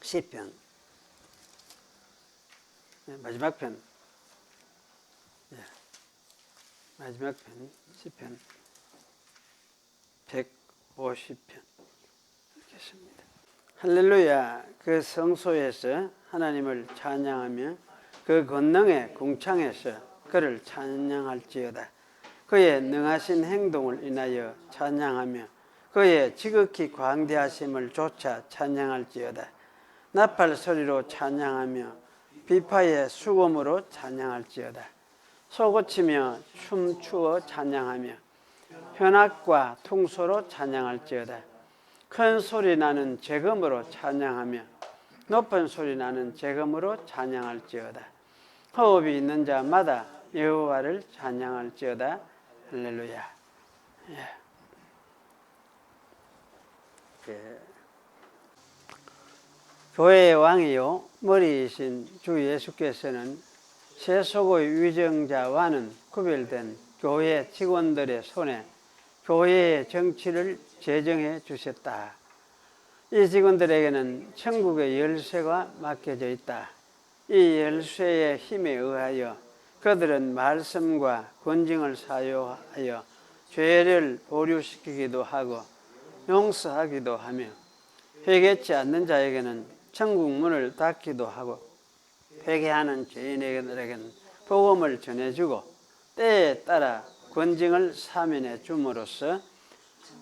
시편. 마지막 편. 마지막 편, 시편 150편 읽겠습니다. 할렐루야. 그 성소에서 하나님을 찬양하며 그 권능의 궁창에서 그를 찬양할지어다. 그의 능하신 행동을 인하여 찬양하며 그의 지극히 광대하심을 조차 찬양할지어다. 나팔 소리로 찬양하며 비파의 수금으로 찬양할지어다. 소고치며 춤추어 찬양하며 현악과 퉁소로 찬양할지어다. 큰 소리 나는 재금으로 찬양하며 높은 소리 나는 재금으로 찬양할지어다. 호흡이 있는 자마다 여호와를 찬양할지어다. 할렐루야. 교회의 왕이요 머리이신 주 예수께서는 세속의 위정자와는 구별된 교회 직원들의 손에 교회의 정치를 제정해 주셨다. 이 직원들에게는 천국의 열쇠가 맡겨져 있다. 이 열쇠의 힘에 의하여 그들은 말씀과 권징을 사용하여 죄를 보류시키기도 하고 용서하기도 하며 회개치 않는 자에게는 천국 문을 닫기도 하고 회개하는 죄인에게는 복음을 전해주고 때에 따라 권징을 사면해 줌으로써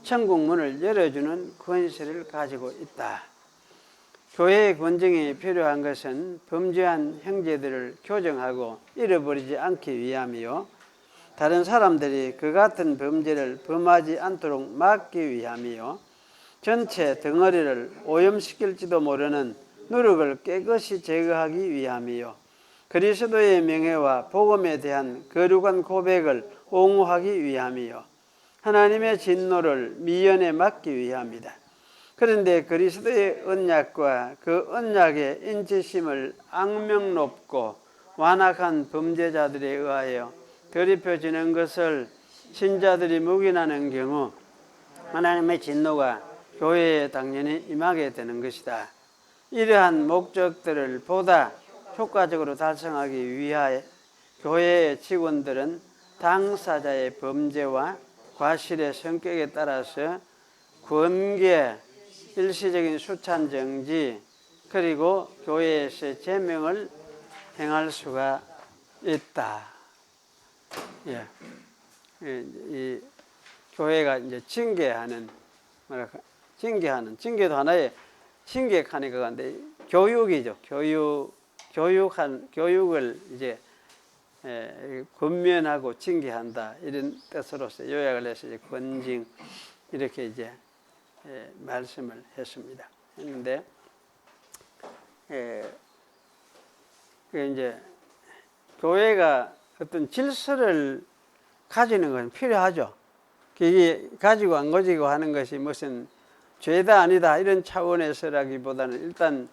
천국 문을 열어주는 권세를 가지고 있다. 교회의 권징이 필요한 것은 범죄한 형제들을 교정하고 잃어버리지 않기 위함이요 다른 사람들이 그 같은 범죄를 범하지 않도록 막기 위함이요 전체 덩어리를 오염시킬지도 모르는 누룩을 깨끗이 제거하기 위함이요 그리스도의 명예와 복음에 대한 거룩한 고백을 옹호하기 위함이요 하나님의 진노를 미연에 막기 위함이다. 그런데 그리스도의 언약과 그 언약의 인치심을 악명높고 완악한 범죄자들에 의하여 더럽혀지는 것을 신자들이 묵인하는 경우 하나님의 진노가 교회에 당연히 임하게 되는 것이다. 이러한 목적들을 보다 효과적으로 달성하기 위하여 교회의 직원들은 당사자의 범죄와 과실의 성격에 따라서 권계, 일시적인 수찬 정지, 그리고 교회에서 제명을 행할 수가 있다. 이 교회가 이제 징계하는, 징계도 하나의 징계하는 건데 교육이죠. 교육을 이제 권면하고 징계한다 이런 뜻으로서 요약을 해서 이제 권징 이렇게 이제 말씀을 했습니다. 했는데 그 이제 교회가 어떤 질서를 가지는 건 필요하죠. 이게 가지고 안 가지고 하는 것이 무슨 죄다 아니다 이런 차원에서라기보다는 일단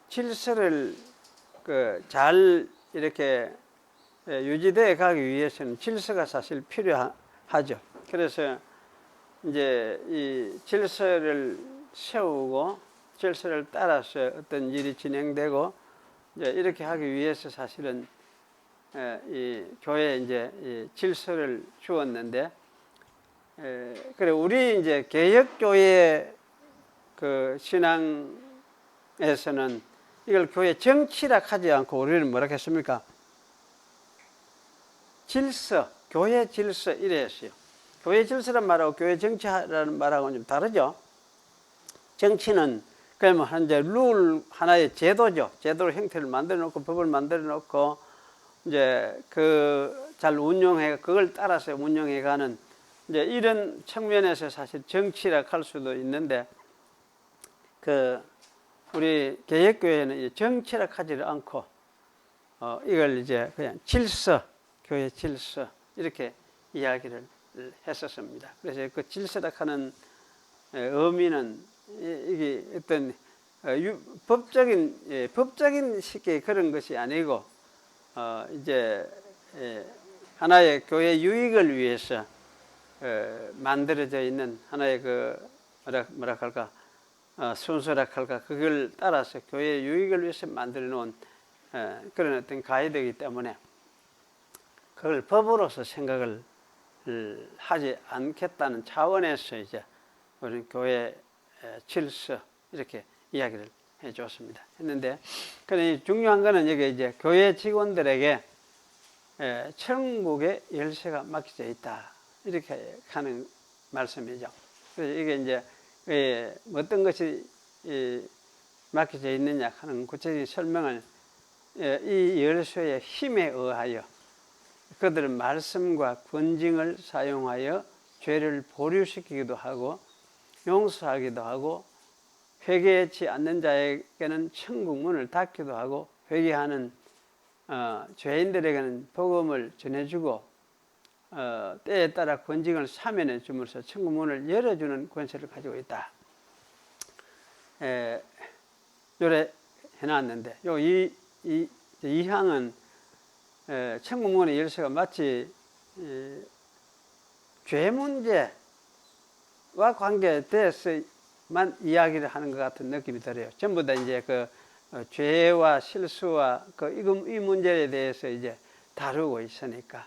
질서를 잘 이렇게 유지되어 가기 위해서는 질서가 사실 필요하죠. 그래서 이제 이 질서를 세우고 질서를 따라서 어떤 일이 진행되고 이제 이렇게 하기 위해서 사실은 이 교회에 이제 이 질서를 주었는데 그래 우리 이제 개혁교회 그 신앙에서는 이걸 교회 정치라 하지 않고 우리는 뭐라 했습니까? 질서, 교회 질서 이래 했어요. 교회 질서란 말하고 교회 정치라는 말하고는 좀 다르죠. 정치는 그러면 이제 룰 하나의 제도죠. 제도로 형태를 만들어 놓고 법을 만들어 놓고 이제 그 잘 운영해 그걸 따라서 운영해 가는 이제 이런 측면에서 사실 정치라 할 수도 있는데 그 우리 개혁교회는 정치라 하지를 않고 이걸 이제 그냥 질서, 교회 질서 이렇게 이야기를 했었습니다. 그래서 그 질서라 하는 의미는 이게 어떤 법적인 식의 그런 것이 아니고 이제 하나의 교회 유익을 위해서 만들어져 있는 하나의 그 뭐라 할까 순서라 할까 그걸 따라서 교회의 유익을 위해서 만들어 놓은 그런 어떤 가이드이기 때문에 그걸 법으로서 생각을 하지 않겠다는 차원에서 이제 우리 교회 질서 이렇게 이야기를 해줬습니다. 했는데, 근데 중요한 거는 이게 이제 교회 직원들에게 천국의 열쇠가 맡겨져 있다 이렇게 하는 말씀이죠. 그래서 이게 이제 어떤 것이 맡겨져 있느냐 하는 구체적인 설명을 이 열쇠의 힘에 의하여 그들은 말씀과 권징을 사용하여 죄를 보류시키기도 하고 용서하기도 하고 회개치 않는 자에게는 천국 문을 닫기도 하고 회개하는 죄인들에게는 복음을 전해주고 때에 따라 권징을 사면해 줌으로써 천국 문을 열어주는 권세를 가지고 있다. 요래 해놨는데 이 항은 천국 문의 열쇠가 마치 죄 문제와 관계돼서만 이야기를 하는 것 같은 느낌이 들어요. 전부 다 이제 그 죄와 실수와 이 문제에 대해서 이제 다루고 있으니까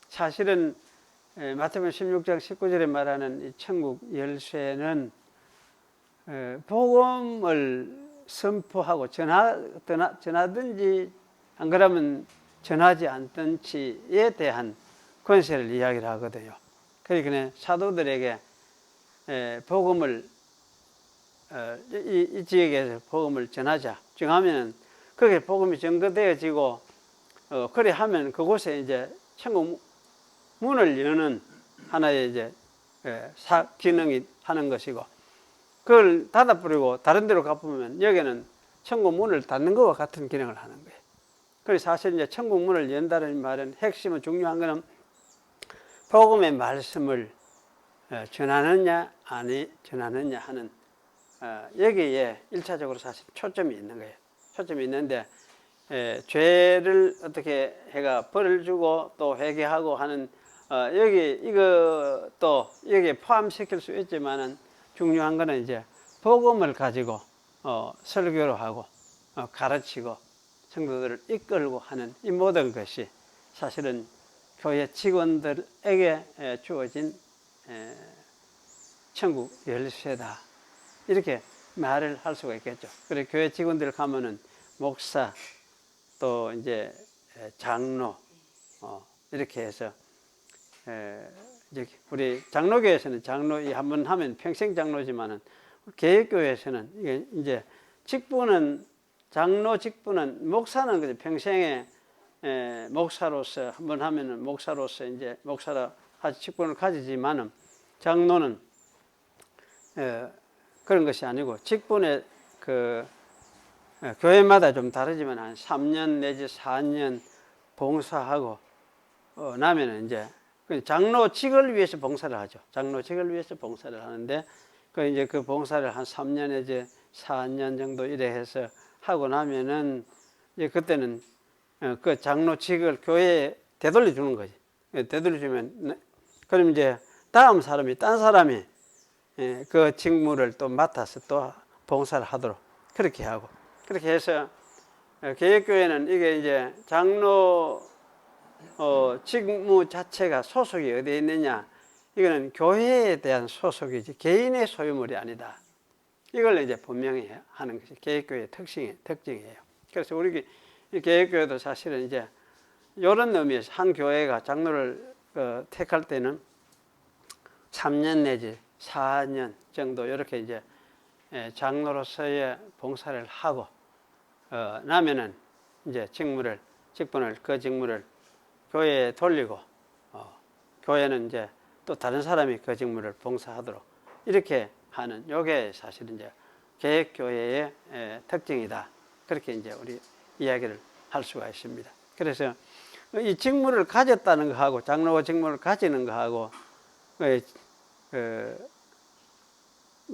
사실은 마태복음 16장 19절에 말하는 이 천국 열쇠는 복음을 선포하고 전하든지 안 그러면 전하지 않든지에 대한 권세를 이야기를 하거든요. 그러니까 사도들에게 복음을 이 지역에서 복음을 전하자 정하면 그게 복음이 전거되어지고 그래 하면 그곳에 이제 천국 문을 여는 하나의 이제 기능이 하는 것이고 그걸 닫아버리고 다른 데로 가보면 여기는 천국 문을 닫는 것과 같은 기능을 하는 거예요. 그래서 사실 이제 천국 문을 연다는 말은 핵심은 중요한 것은 복음의 말씀을 전하느냐 아니 전하느냐 하는 여기에 1차적으로 사실 초점이 있는 거예요. 초점이 있는데 죄를 어떻게 해가 벌을 주고 또 회개하고 하는 이거 또 여기에 포함시킬 수 있지만은 중요한 거는 이제 복음을 가지고 설교를 하고 가르치고 성도들을 이끌고 하는 이 모든 것이 사실은 교회 직원들에게 주어진 천국 열쇠다 이렇게 말을 할 수가 있겠죠. 그래 교회 직원들 가면은 목사 또 이제 장로 이렇게 해서 이제 우리 장로교에서는 장로 한번 하면 평생 장로지만은 개혁교회에서는 이게 이제 직분은 장로 직분은 목사는 그냥 평생에 목사로서 한번 하면은 목사로서 이제 목사라 직분을 가지지만은 장로는 그런 것이 아니고 직분의 교회마다 좀 다르지만 한 3년 내지 4년 봉사하고 나면은 이제 장로직을 위해서 봉사를 하죠. 장로직을 위해서 봉사를 하는데 이제 그 봉사를 한 3년 내지 4년 정도 이래 해서 하고 나면은 이제 그때는 그 장로직을 교회에 되돌려 주는 거지. 되돌려 주면 그럼 이제 다음 사람이 딴 사람이 그 직무를 또 맡아서 또 봉사를 하도록 그렇게 하고 그렇게 해서 개혁교회는 이게 이제 장로 직무 자체가 소속이 어디에 있느냐 이거는 교회에 대한 소속이지 개인의 소유물이 아니다. 이걸 이제 분명히 하는 것이 개혁교회의 특징이에요. 그래서 우리 개혁교회도 사실은 이제 이런 의미에서 한 교회가 장로를 택할 때는 3년 내지 4년 정도 이렇게 이제 장로로서의 봉사를 하고 나면은 이제 그 직무를 교회에 돌리고 교회는 이제 또 다른 사람이 그 직무를 봉사하도록 이렇게 하는 요게 사실은 이제 개혁교회의 특징이다. 그렇게 이제 우리 이야기를 할 수가 있습니다. 그래서 이 직무를 가졌다는 거하고 장로가 직무를 가지는 거하고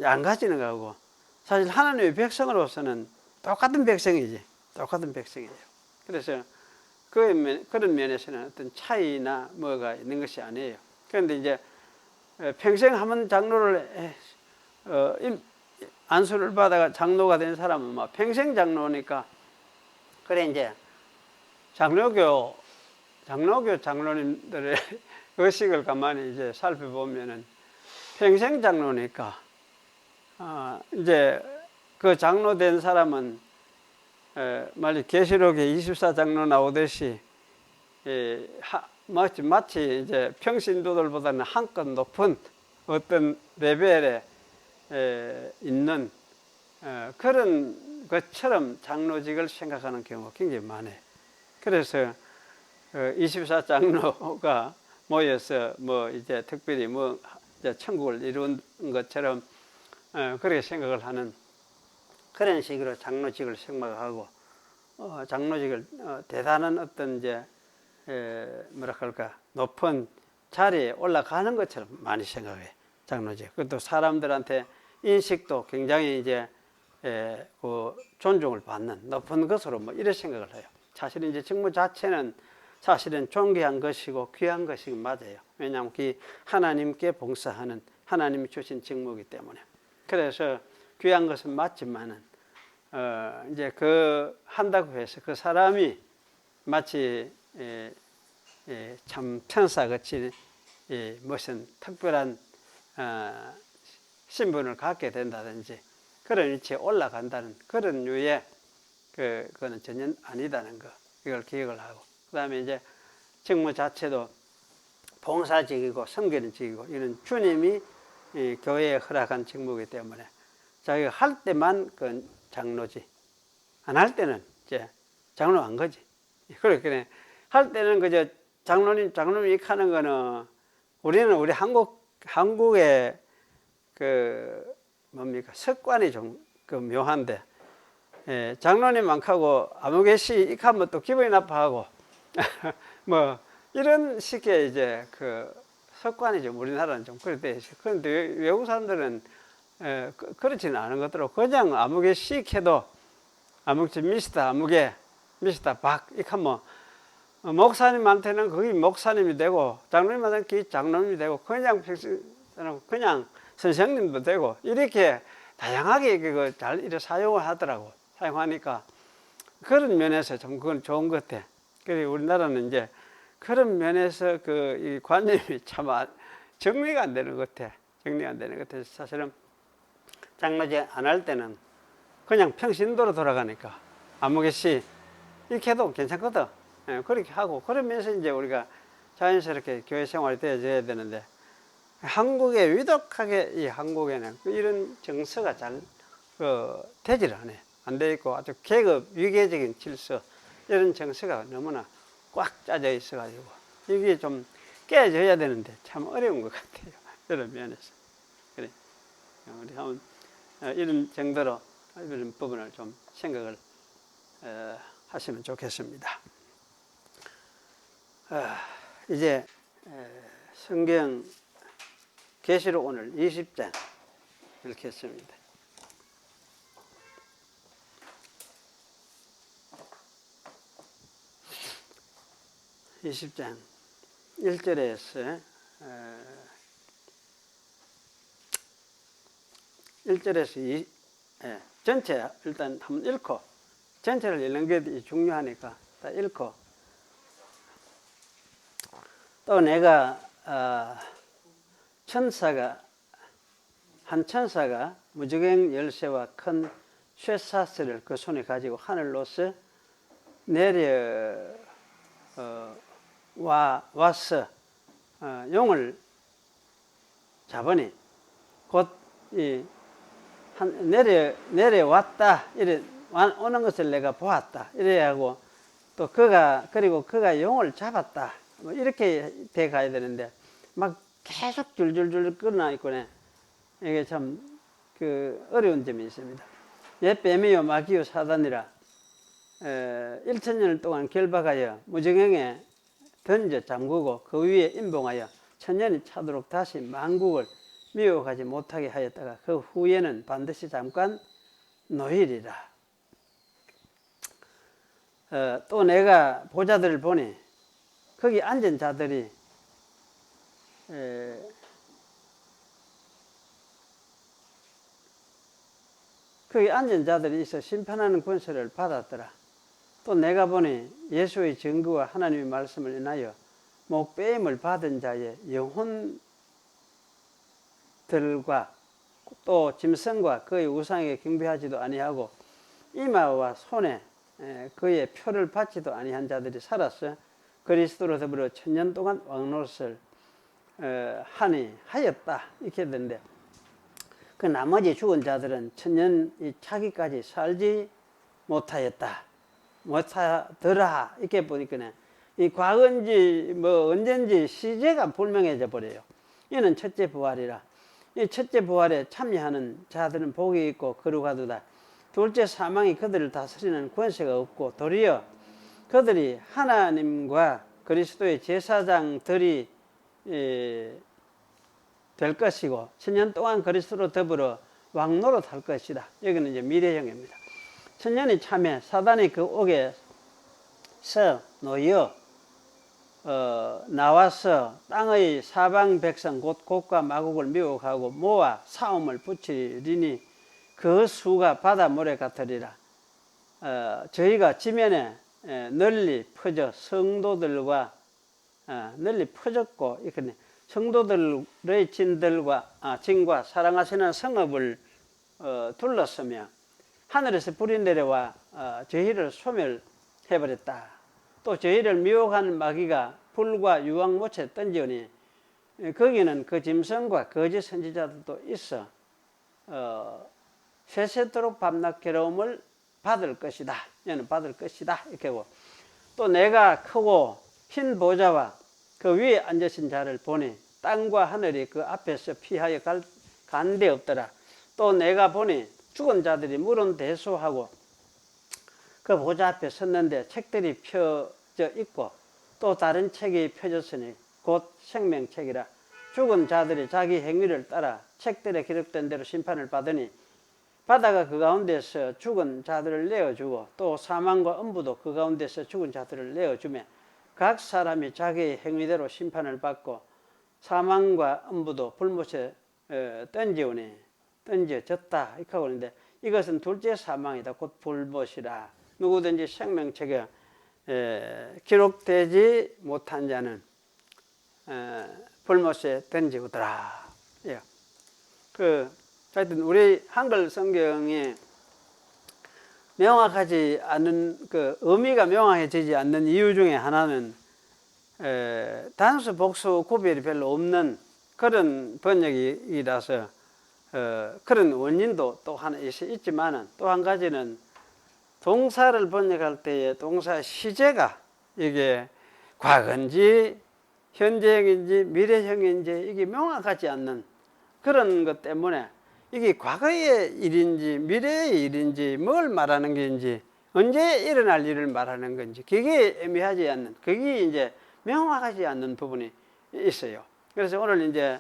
안 가지는 거하고 사실 하나님의 백성으로서는 똑같은 백성이지. 똑같은 백성이에요. 그래서 그런 면에서는 어떤 차이나 뭐가 있는 것이 아니에요. 그런데 이제 평생 한번 장로를 안수를 받아가 장로가 된 사람은 막 평생 장로니까, 그래 이제 장로교 장로님들의 의식을 가만히 이제 살펴보면은 평생 장로니까, 이제 그 장로 된 사람은 말이 계시록에 24장로 나오듯이 마치 이제 평신도들보다는 한껏 높은 어떤 레벨에 있는 그런 것처럼 장로직을 생각하는 경우가 굉장히 많아요. 그래서 24장로가 모여서 뭐 이제 특별히 뭐 이제 천국을 이룬 것처럼 그렇게 생각을 하는 그런 식으로 장로직을 생각하고, 장로직을 대단한 어떤 이제 뭐라 할까, 높은 자리에 올라가는 것처럼 많이 생각해, 장로직. 그것도 사람들한테 인식도 굉장히 이제 그 존중을 받는 높은 것으로 뭐 이런 생각을 해요. 사실은 이제 직무 자체는 사실은 존귀한 것이고 귀한 것이고 맞아요. 왜냐하면 그 하나님께 봉사하는 하나님이 주신 직무이기 때문에. 그래서 귀한 것은 맞지만은 이제 그 한다고 해서 그 사람이 마치 참 천사같이 무슨 특별한 신분을 갖게 된다든지 그런 위치에 올라간다는 그런 류의 그거는 전혀 아니다는 거, 이걸 기억을 하고, 그 다음에 이제 직무 자체도 봉사직이고 섬기는 직이고, 이런 주님이 교회에 허락한 직무이기 때문에 자기가 할 때만 그 장로지, 안 할 때는 이제 장로 안 거지. 그렇게 할 때는 그저 장로님 하는 거는, 우리 한국의 그 뭡니까, 습관이 좀 그 묘한데, 장로님 많고 아무개시 익하면 또 기분이 나빠하고 뭐 이런 식의 이제 그 습관이 좀 우리나라는 좀 그렇게 돼 있어요. 그런데 외국 사람들은 그렇지는 않은 것더라고. 그냥 아무개시 해도 아무개 미스터 아무개 미스터 박 익하면 목사님한테는 그게 목사님이 되고, 장로님한테는 그게 장로님이 되고, 그냥 선생님도 되고, 이렇게 다양하게 그거 잘 이렇게 사용을 하더라고. 사용하니까 그런 면에서 좀 그건 좋은 것 같아. 그리고 우리나라는 이제 그런 면에서 이 관념이 참 정리가 안 되는 것 같아. 정리가 안 되는 것 같아서 사실은 장로제 안 할 때는 그냥 평신도로 돌아가니까 아무개시 이렇게 해도 괜찮거든. 그렇게 하고, 그러면서 이제 우리가 자연스럽게 교회 생활이 되어져야 되는데, 한국에 유독하게 이 한국에는 이런 정서가 잘 되질 않아요. 안 돼 있고 아주 계급 위계적인 질서, 이런 정서가 너무나 꽉 짜져 있어가지고 이게 좀 깨져야 되는데 참 어려운 것 같아요. 이런 면에서. 그래, 우리 한번 이런 정도로 이런 부분을 좀 생각을 하시면 좋겠습니다. 이제 성경 계시록 오늘 20장 읽겠습니다. 20장 1절에서 1절에서 전체 일단 한번 읽고, 전체를 읽는 게 중요하니까 다 읽고, 또 내가 한 천사가 무저갱 열쇠와 큰 쇠사슬을 그 손에 가지고 하늘로서 와서 용을 잡으니 곧 내려왔다, 이래 오는 것을 내가 보았다, 이래 하고, 또 그리고 그가 용을 잡았다, 뭐 이렇게 돼 가야 되는데 막 계속 줄줄줄 끊어 있고네. 이게 참 어려운 점이 있습니다. 옛 뱀이요 마귀요 사단이라 1000년을 동안 결박하여 무저갱에 던져 잠그고 그 위에 임봉하여 1000년이 차도록 다시 만국을 미혹하지 못하게 하였다가 그 후에는 반드시 잠깐 놓이리라. 또 내가 보좌들을 보니 거기 앉은 자들이 거기 앉은 자들이 있어 심판하는 권세를 받았더라. 또 내가 보니 예수의 증거와 하나님의 말씀을 인하여 목배임을 받은 자의 영혼들과 또 짐승과 그의 우상에게 경배하지도 아니하고 이마와 손에 그의 표를 받지도 아니한 자들이 살아서 그리스도로 더불어 천년 동안 왕노릇을 하였다 이렇게 되는데, 그 나머지 죽은 자들은 천년이 차기까지 살지 못하더라 이렇게 보니까 이 과거인지 뭐 언젠지 시제가 불명해져 버려요. 이는 첫째 부활이라. 이 첫째 부활에 참여하는 자들은 복이 있고 거룩하도다. 둘째 사망이 그들을 다스리는 권세가 없고 도리어 그들이 하나님과 그리스도의 제사장들이 될 것이고 천년 동안 그리스도로 더불어 왕노릇 할 것이다. 여기는 이제 미래형입니다. 천년이 참에 사단이 그 옥에서 놓여 나와서 땅의 사방 백성 곧 곡과 마곡을 미혹하고 모아 싸움을 붙이리니 그 수가 바다 모래 같으리라. 저희가 지면에 널리 퍼져 성도들과 널리 퍼졌고 이렇게 성도들의 진과 사랑하시는 성읍을 둘렀으며 하늘에서 불이 내려와 저희를 소멸해버렸다. 또 저희를 미혹하는 마귀가 불과 유황못에 던지오니 거기는 그 짐승과 거짓 선지자들도 있어 세세토록 밤낮 괴로움을 받을 것이다. 얘는 받을 것이다. 이렇게 하고, 또 내가 크고 흰 보좌와 그 위에 앉으신 자를 보니 땅과 하늘이 그 앞에서 피하여 간 데 없더라. 또 내가 보니 죽은 자들이 물은 대소하고 그 보좌 앞에 섰는데 책들이 펴져 있고 또 다른 책이 펴졌으니 곧 생명책이라. 죽은 자들이 자기 행위를 따라 책들에 기록된 대로 심판을 받으니 바다가 그 가운데서 죽은 자들을 내어주고 또 사망과 음부도 그 가운데서 죽은 자들을 내어주며 각 사람이 자기의 행위대로 심판을 받고 사망과 음부도 불못에 던져졌다 이렇게 하고 있는데, 이것은 둘째 사망이다. 곧 불못이라. 누구든지 생명책에 기록되지 못한 자는 불못에 던지우더라. 예. 하여튼 우리 한글 성경이 명확하지 않은 의미가 명확해지지 않는 이유 중에 하나는 단수 복수 구별이 별로 없는 그런 번역이라서 그런 원인도 또 하나 있지만은, 또 한 가지는 동사를 번역할 때에 동사 시제가 이게 과거인지 현재형인지 미래형인지 이게 명확하지 않는 그런 것 때문에 이게 과거의 일인지 미래의 일인지 뭘 말하는 게인지 언제 일어날 일을 말하는 건지 그게 애매하지 않는, 그게 이제 명확하지 않는 부분이 있어요. 그래서 오늘 이제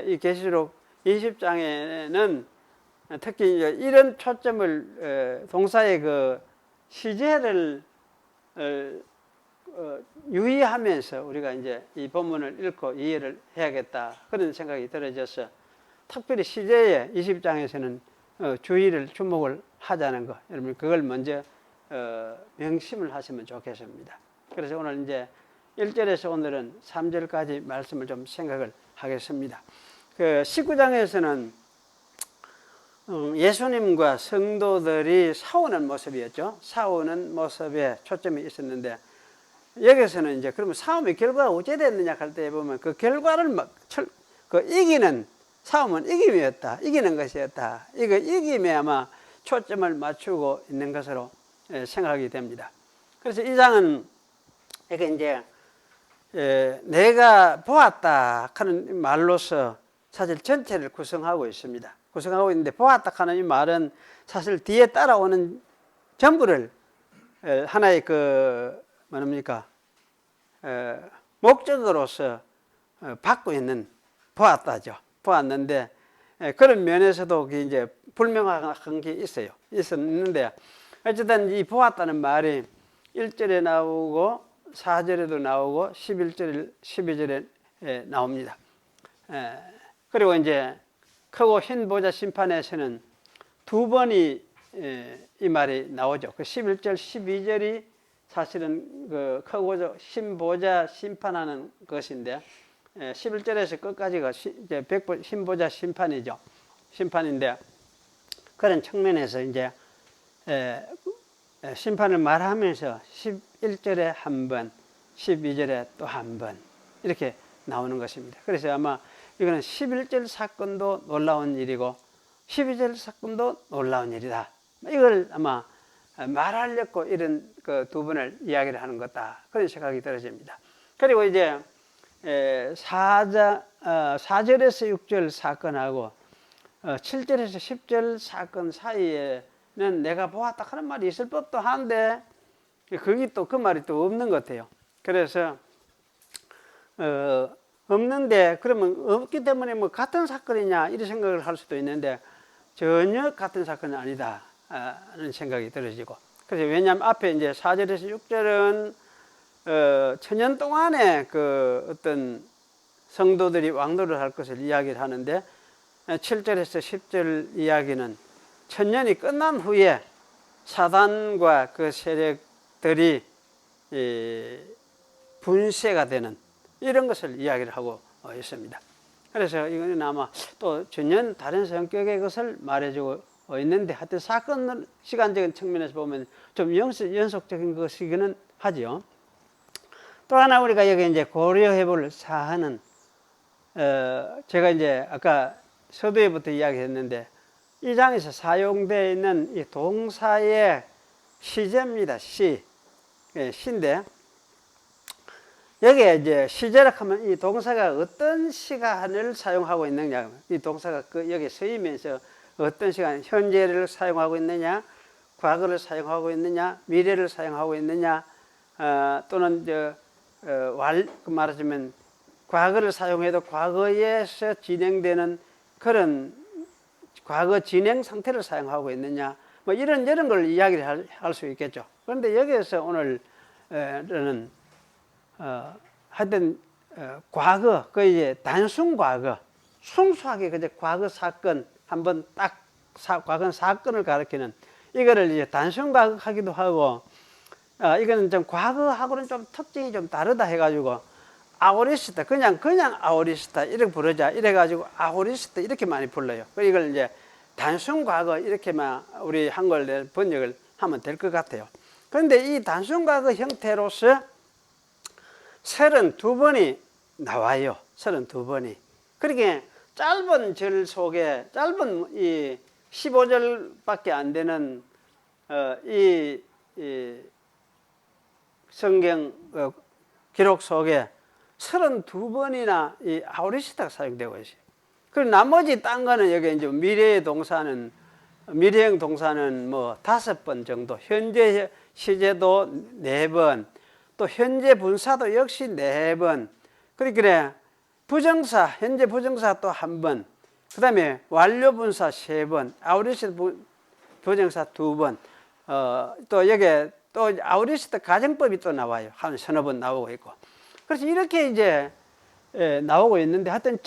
이 계시록 20장에는 특히 이제 이런 초점을 동사의 그 시제를 유의하면서 우리가 이제 이 본문을 읽고 이해를 해야겠다 그런 생각이 들어져서 특별히 시제에 20장에서는 주목을 하자는 거, 여러분 그걸 먼저 명심을 하시면 좋겠습니다. 그래서 오늘 이제 1절에서 오늘은 3절까지 말씀을 좀 생각을 하겠습니다. 19장에서는 예수님과 성도들이 싸우는 모습이었죠. 싸우는 모습에 초점이 있었는데, 여기서는 이제 그러면 싸움의 결과가 어찌 됐느냐 할 때 보면 그 결과를 이기는 싸움은 이김이었다. 이기는 것이었다. 이거 이김에 아마 초점을 맞추고 있는 것으로 생각하게 됩니다. 그래서 이 장은 이게 이제 내가 보았다 하는 말로서 사실 전체를 구성하고 있습니다. 구성하고 있는데, 보았다 하는 이 말은 사실 뒤에 따라오는 전부를 하나의 목적으로서 받고 있는 보았다죠. 보았는데 그런 면에서도 이제 불명확한 게 있었는데, 어쨌든 이 보았다는 말이 1절에 나오고 4절에도 나오고 11절, 12절에 나옵니다. 그리고 이제 크고 흰 보좌 심판에서는 두 번이 이 말이 나오죠. 그 11절, 12절이 사실은 그 크고 신보자 심판하는 것인데 11절에서 끝까지가 이제 신보자 심판이죠. 심판인데 그런 측면에서 이제 심판을 말하면서 11절에 한 번, 12절에 또 한 번 이렇게 나오는 것입니다. 그래서 아마 이거는 11절 사건도 놀라운 일이고 12절 사건도 놀라운 일이다. 이걸 아마 말하려고 이런 그 두 번을 이야기를 하는 거다. 그런 생각이 들어집니다. 그리고 이제 4절에서 6절 사건하고 7절에서 10절 사건 사이에는 내가 보았다 하는 말이 있을 법도 한데 거기 또 그 말이 또 없는 것 같아요. 그래서 없는데 그러면 없기 때문에 뭐 같은 사건이냐 이런 생각을 할 수도 있는데 전혀 같은 사건은 아니다 하는 생각이 들어지고 그래서 왜냐하면 앞에 이제 4절에서 6절은 천년 동안에 그 어떤 성도들이 왕도를 할 것을 이야기를 하는데 7절에서 10절 이야기는 천년이 끝난 후에 사단과 그 세력들이 분쇄가 되는 이런 것을 이야기를 하고 있습니다. 그래서 이거는 아마 또 전혀 다른 성격의 것을 말해주고 있는데 하여튼 사건 시간적인 측면에서 보면 좀 연속적인 것이기는 하죠. 또 하나 우리가 여기 이제 고려해 볼 사안은 제가 이제 아까 서두에부터 이야기했는데 이 장에서 사용되어 있는 이 동사의 시제입니다. 시인데 여기에 이제 시제라 하면 이 동사가 어떤 시간을 사용하고 있느냐, 이 동사가 여기 쓰이면서 어떤 시간, 현재를 사용하고 있느냐, 과거를 사용하고 있느냐, 미래를 사용하고 있느냐, 또는 말하자면 과거를 사용해도 과거에서 진행되는 그런 과거 진행 상태를 사용하고 있느냐, 뭐 이런 걸 이야기를 할 수 있겠죠. 그런데 여기에서 오늘은 하여튼 과거, 그 이제 단순 과거, 순수하게 그저 과거 사건 한번 딱 과거 사건을 가리키는 이거를 이제 단순 과거 하기도 하고, 이거는 좀 과거하고는 좀 특징이 좀 다르다 해가지고 아오리스타, 그냥 아오리스타 이렇게 부르자 이래가지고 아오리스타 이렇게 많이 불러요. 이걸 이제 단순 과거 이렇게만 우리 한글 번역을 하면 될 것 같아요. 그런데 이 단순 과거 형태로서 32번이 나와요. 32번이. 그러니까 짧은 절 속에 짧은 이 15절밖에 안 되는 이 성경 기록 속에 32번이나 이 아오리스타가 사용되고 있어요. 그리고 나머지 딴 거는 여기 이제 미래형 동사는 뭐 5번 정도, 현재 시제도 4번, 또 현재 분사도 역시 4번, 그래 부정사, 현재 부정사 또 1번, 그 다음에 완료 분사 3번, 아오리스타 부정사 2번, 또 여기 또 아오리스타 가정법이 또 나와요. 한 서너 번 나오고 있고. 그래서 이렇게 이제 나오고 있는데 하여튼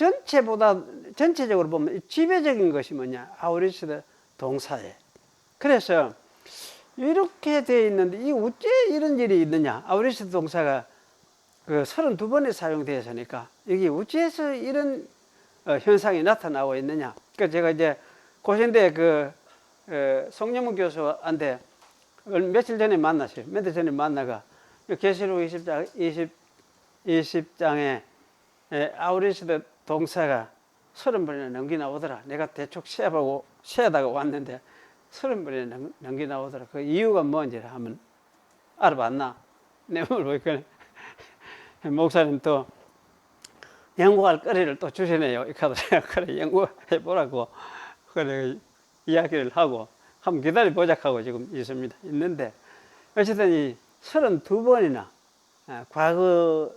전체적으로 보면 지배적인 것이 뭐냐, 아오리스타 동사에. 그래서 이렇게 되어 있는데 이 어째 이런 일이 있느냐, 아오리스타 동사가 그 32번에 사용되었으니까 이게 어째서 이런 현상이 나타나고 있느냐. 그러니까 제가 이제 고신대 송영문 교수한테 며칠 전에 만났어요. 며칠 전에 만나가 계시록 20장에 아오리스타 동사가 30번이나 넘게 나오더라. 내가 대충 세다가 왔는데 30번이나 넘게 나오더라. 그 이유가 뭔지 한번 알아봤나? 내 몸을 보니까 목사님 또 연구할 거리를 또 주시네요. 이카도 그래 연구해보라고 그래 이야기를 하고 한번 기다려보자 하고 지금 있는데 어쨌든 이 32번이나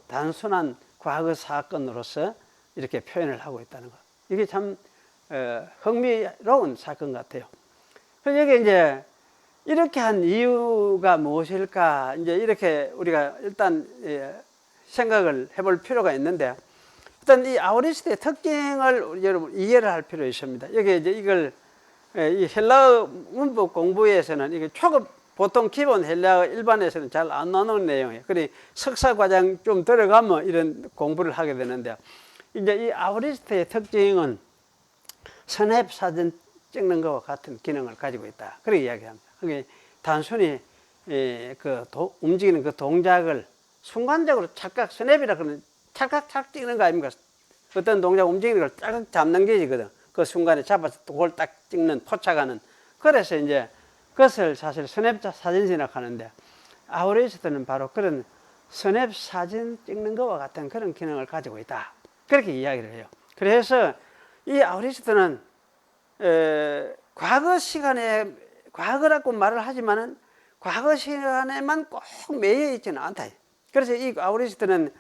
단순한 과거 사건으로서 이렇게 표현을 하고 있다는 것. 이게 참 흥미로운 사건 같아요. 그래서 여기 이제 이렇게 한 이유가 무엇일까? 이제 이렇게 우리가 일단 생각을 해볼 필요가 있는데, 일단 이 아오리스타의 특징을 여러분 이해를 할 필요 있습니다. 여기 이제 이걸 이 헬라어 문법 공부에서는 이게 초급 보통 기본 헬라어 일반에서는 잘 안 나오는 내용이에요. 그래 석사 과정 좀 들어가면 이런 공부를 하게 되는데, 이제 이 아우리스트의 특징은 선앱 사진 찍는 것과 같은 기능을 가지고 있다. 그렇게 이야기합니다. 그게 단순히 움직이는 그 동작을 순간적으로 찰칵, 스냅이라 그러는 찰칵 찍는 거 아닙니까? 어떤 동작 움직이는 걸 딱 잡는 게지거든. 그 순간에 잡아서 그걸 딱 찍는, 포착하는. 그래서 이제 그것을 사실 스냅 사진 생각하는데, 아우리스트는 바로 그런 스냅 사진 찍는 것과 같은 그런 기능을 가지고 있다. 그렇게 이야기를 해요. 그래서 이 아우리스트는 과거 시간에, 과거라고 말을 하지만은 과거 시간에만 꼭 매여 있지는 않다. 그래서 이 아우리스트는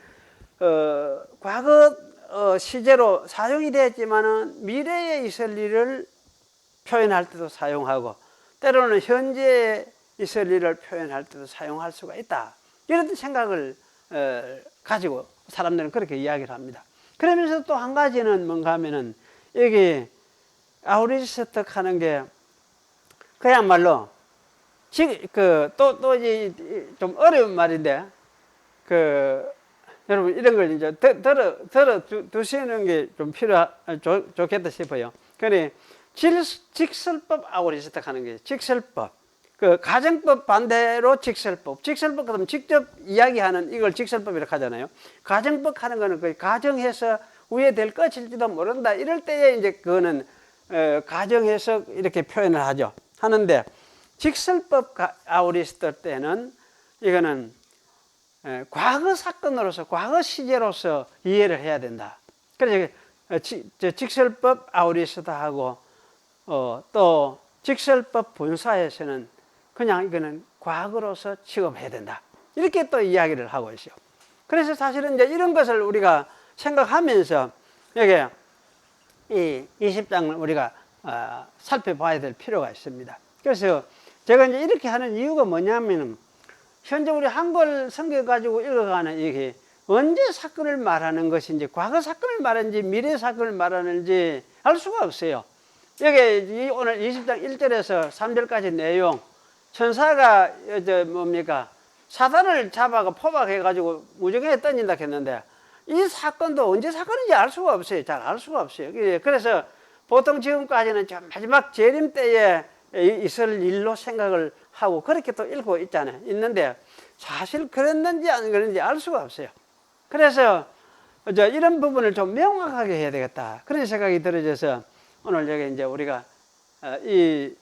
과거 시제로 사용이 되었지만은 미래에 있을 일을 표현할 때도 사용하고, 때로는 현재에 있을 일을 표현할 때도 사용할 수가 있다. 이런 생각을 가지고 사람들은 그렇게 이야기를 합니다. 그러면서 또 한 가지는 뭔가 하면은, 여기 아우리스트 하는 게 그야말로 또 이제 좀 어려운 말인데, 여러분 이런 걸 이제 들어 두시는 게 좀 좋겠다 싶어요. 그래 직설법 아우리스트 하는 게, 직설법, 그 가정법 반대로 직설법. 직설법 그러면 직접 이야기하는 이걸 직설법이라고 하잖아요. 가정법 하는 거는 그 가정해서 후회될 것일지도 모른다. 이럴 때에 이제 그거는 가정해서 이렇게 표현을 하는데, 직설법 아우리스트 때는 이거는 과거 사건으로서, 과거 시제로서 이해를 해야 된다. 그래서 직설법 아우리스트하고 또 직설법 분사에서는 그냥 이거는 과거로서 취급해야 된다. 이렇게 또 이야기를 하고 있어요. 그래서 사실은 이제 이런 것을 우리가 생각하면서 여기 이 20장을 우리가 살펴봐야 될 필요가 있습니다. 그래서 제가 이제 이렇게 하는 이유가 뭐냐면은, 현재 우리 한글 성경 가지고 읽어가는 이게 언제 사건을 말하는 것인지, 과거 사건을 말하는지 미래 사건을 말하는지 알 수가 없어요. 여기 오늘 20장 1절에서 3절까지 내용, 천사가 뭡니까? 사단을 잡아가 포박해가지고 무저갱에 던진다 했는데, 이 사건도 언제 사건인지 알 수가 없어요. 잘 알 수가 없어요. 그래서 보통 지금까지는 마지막 재림 때에 있을 일로 생각을 하고 그렇게 또 읽고 있는데, 사실 그랬는지 안 그랬는지 알 수가 없어요. 그래서 이런 부분을 좀 명확하게 해야 되겠다, 그런 생각이 들어져서 오늘 여기 이제 우리가 이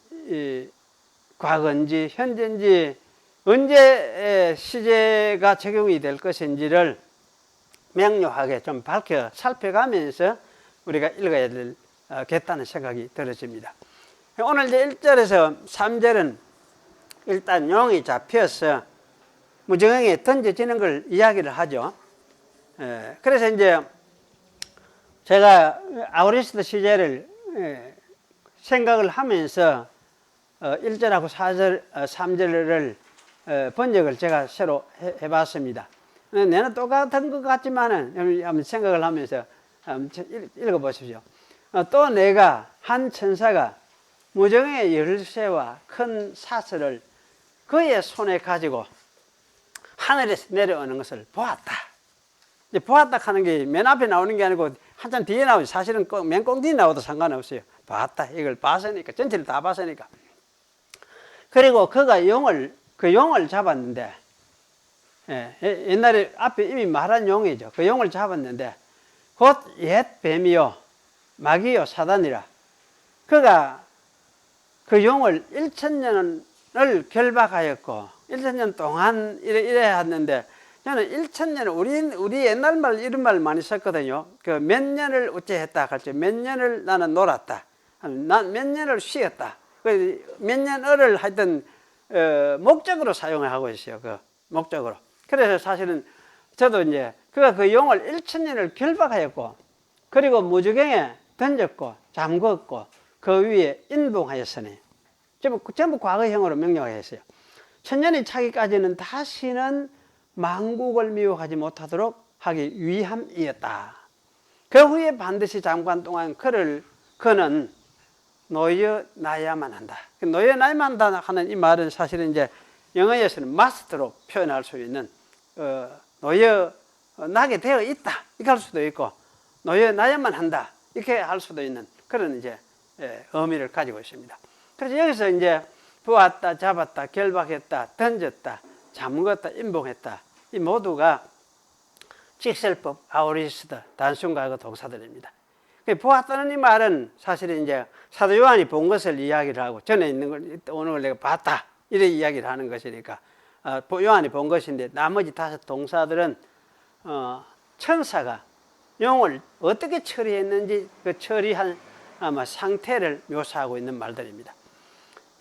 과거인지 현재인지 언제 시제가 적용이 될 것인지를 명료하게 좀 살펴가면서 우리가 읽어야 되겠다는 생각이 들어집니다. 오늘 이제 1절에서 3절은 일단 용이 잡혀서 무저갱에 던져지는 걸 이야기를 하죠. 그래서 이제 제가 아우리스트 시제를 생각을 하면서 1절하고 4절, 3절을 번역을 제가 새로 해봤습니다. 내는 똑같은 것 같지만은 한번 생각을 하면서 읽어보십시오. 또 내가 한 천사가 무저갱의 열쇠와 큰 사슬을 그의 손에 가지고 하늘에서 내려오는 것을 보았다. 이제 보았다 하는 게 맨 앞에 나오는 게 아니고 한참 뒤에 나오죠. 사실은 맨 꽁뒤에 나와도 상관없어요. 봤다. 이걸 봤으니까, 전체를 다 봤으니까. 그리고 그가 그 용을 잡았는데, 옛날에 앞에 이미 말한 용이죠. 그 용을 잡았는데 곧 옛 뱀이요 마귀요 사단이라. 그가 그 용을 1000년을 결박하였고 1000년 동안 이래 했는데, 저는 1000년, 우리 옛날 말 이런 말 많이 썼거든요. 그 몇 년을 어찌했다 할지, 몇 년을 나는 놀았다, 난 몇 년을 쉬었다, 몇 년을 하여튼 목적으로 사용을 하고 있어요. 그 목적으로. 그래서 사실은 저도 이제 그가 그 용을 1000년을 결박하였고, 그리고 무저갱에 던졌고 잠궜고 그 위에 인봉하였으니, 전부 과거형으로 명령하였어요. 1000년이 차기까지는 다시는 만국을 미혹하지 못하도록 하기 위함이었다. 그 후에 반드시 잠깐 동안 그는 놓여놔야만 한다. 놓여놔야만 한다 하는 이 말은 사실은 이제 영어에서는 must로 표현할 수 있는 놓여나게 되어 있다 이렇게 할 수도 있고 놓여놔야만 한다 이렇게 할 수도 있는 그런 이제 의미를 가지고 있습니다. 그래서 여기서 이제 보았다, 잡았다, 결박했다, 던졌다, 잠궜다, 임봉했다 이 모두가 직설법 아오리스트 단순과거 동사들입니다. 보았다는 이 말은 사실은 이제 사도 요한이 본 것을 이야기를 하고 전에 있는 걸 오늘 내가 봤다 이렇게 이야기를 하는 것이니까 요한이 본 것인데 나머지 5 동사들은 천사가 용을 어떻게 처리했는지 그 처리한 아마 상태를 묘사하고 있는 말들입니다.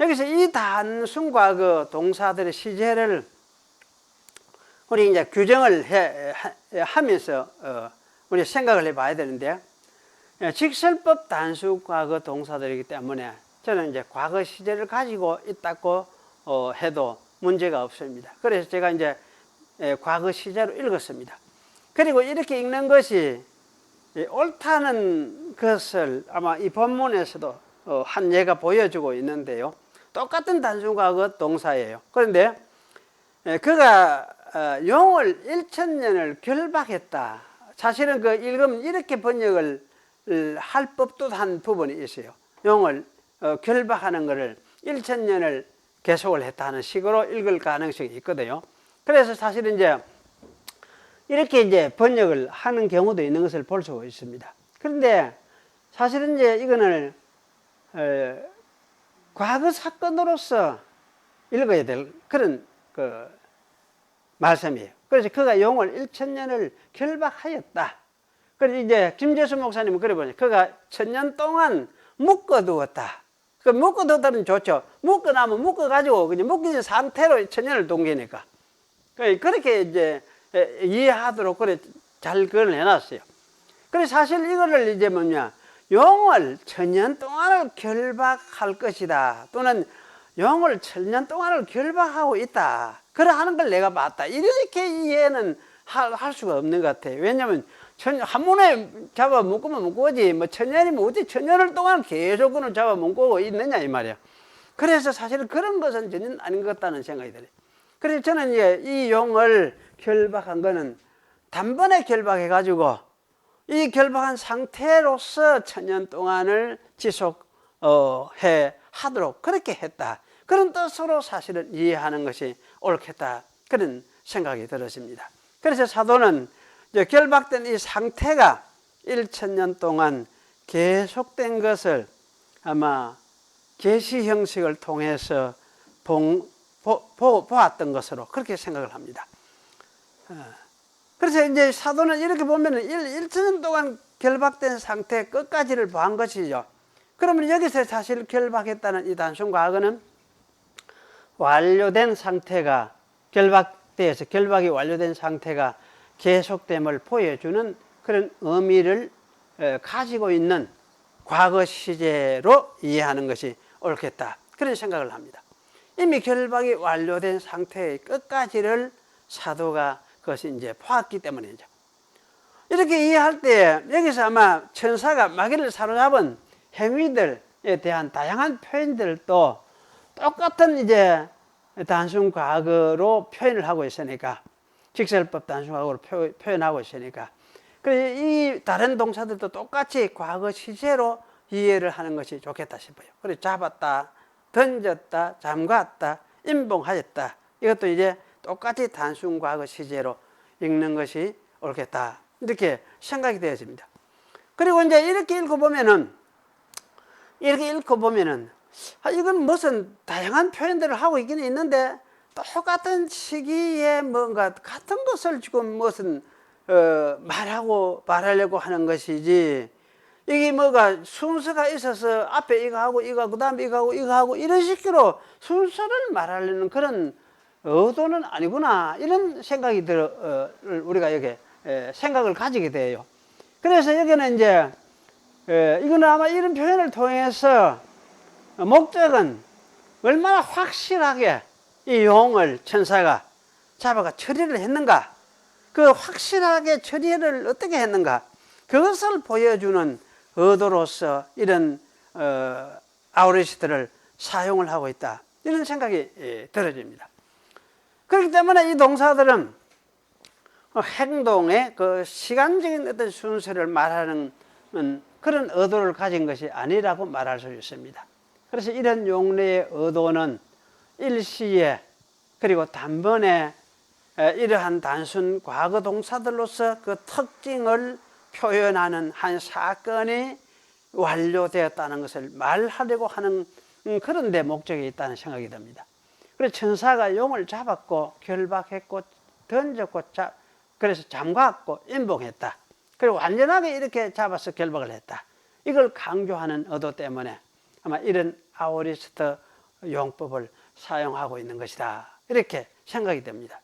여기서 이 단순과거 동사들의 시제를 우리 이제 규정을 하면서 우리 생각을 해봐야 되는데 직설법 단수과거 동사들이기 때문에 저는 이제 과거 시제를 가지고 있다고 해도 문제가 없습니다. 그래서 제가 이제 과거 시제로 읽었습니다. 그리고 이렇게 읽는 것이 옳다는 것을 아마 이 본문에서도 한 예가 보여주고 있는데요. 똑같은 단수과거 동사예요. 그런데 그가 용을 1000년을 결박했다. 사실은 그 읽으면 이렇게 번역을 할 법도 한 부분이 있어요. 용을 결박하는 것을 1000년을 계속을 했다 하는 식으로 읽을 가능성이 있거든요. 그래서 사실은 이제 이렇게 이제 번역을 하는 경우도 있는 것을 볼 수가 있습니다. 그런데 사실은 이제 이거는 과거 사건으로서 읽어야 될 그런 그 말씀이에요. 그래서 그가 용을 1000년을 결박하였다. 그래서 이제 김재수 목사님은 그래 보니 그가 1000년 동안 묶어두었다. 그 묶어두었다는 좋죠. 묶어나면 묶어가지고 그냥 묶인 상태로 1000년을 동기니까. 그렇게 이제 이해하도록 그래 잘 그걸 해놨어요. 그래서 사실 이거를 이제 뭐냐, 용을 1000년 동안을 결박할 것이다. 또는 용을 1000년 동안을 결박하고 있다. 그러하는 걸 내가 봤다. 이렇게 이해는 할 수가 없는 것 같아요. 왜냐하면 한 번에 잡아 묶으면 묶어지 뭐 1000년이면 어디 1000년을 동안 계속 그는 잡아 묶고 있느냐 이 말이야. 그래서 사실은 그런 것은 전혀 아닌 것 같다는 생각이 들어요. 그래서 저는 이제 이 용을 결박한 거는 단번에 결박해 가지고 이 결박한 상태로서 1000년 동안을 지속해 하도록 그렇게 했다. 그런 뜻으로 사실은 이해하는 것이 옳겠다. 그런 생각이 들었습니다. 그래서 사도는 이제 결박된 이 상태가 1000년 동안 계속된 것을 아마 계시 형식을 통해서 보았던 것으로 그렇게 생각을 합니다. 그래서 이제 사도는 이렇게 보면은 1000년 동안 결박된 상태 끝까지를 보한 것이죠. 그러면 여기서 사실 결박했다는 이 단순 과거는 완료된 상태가 결박돼서 결박이 완료된 상태가 계속됨을 보여주는 그런 의미를 가지고 있는 과거 시제로 이해하는 것이 옳겠다. 그런 생각을 합니다. 이미 결박이 완료된 상태의 끝까지를 사도가 그것이 이제 보았기 때문이죠. 이렇게 이해할 때 여기서 아마 천사가 마귀를 사로잡은 행위들에 대한 다양한 표현들도 똑같은 이제 단순 과거로 표현을 하고 있으니까 직설법 단순 과거로 표현하고 있으니까 그래서 이 다른 동사들도 똑같이 과거 시제로 이해를 하는 것이 좋겠다 싶어요. 그래서 잡았다, 던졌다, 잠갔다, 임봉하였다 이것도 이제 똑같이 단순 과거 시제로 읽는 것이 옳겠다 이렇게 생각이 되어집니다. 그리고 이제 이렇게 읽어보면은 이건 무슨 다양한 표현들을 하고 있기는 있는데 똑같은 시기에 뭔가 같은 것을 지금 무슨 말하려고 하는 것이지 이게 뭐가 순서가 있어서 앞에 이거 하고 이거 하고 그다음에 이거 하고 이거 하고 이런 식으로 순서를 말하려는 그런 의도는 아니구나 이런 생각이 우리가 여기 생각을 가지게 돼요. 그래서 여기는 이제 이거는 아마 이런 표현을 통해서 목적은 얼마나 확실하게 이 용을 천사가 잡아가 처리를 했는가, 그 확실하게 처리를 어떻게 했는가, 그것을 보여주는 의도로서 이런 아우리스트를 사용을 하고 있다. 이런 생각이 들어집니다. 그렇기 때문에 이 동사들은 행동의 그 시간적인 어떤 순서를 말하는 그런 의도를 가진 것이 아니라고 말할 수 있습니다. 그래서 이런 용례의 의도는 일시에 그리고 단번에 이러한 단순 과거 동사들로서 그 특징을 표현하는 한 사건이 완료되었다는 것을 말하려고 하는 그런 데 목적이 있다는 생각이 듭니다. 그래서 천사가 용을 잡았고 결박했고 던졌고 그래서 잠갔고 인봉했다. 그리고 완전하게 이렇게 잡아서 결박을 했다. 이걸 강조하는 의도 때문에 아마 이런 아우리스트 용법을 사용하고 있는 것이다. 이렇게 생각이 됩니다.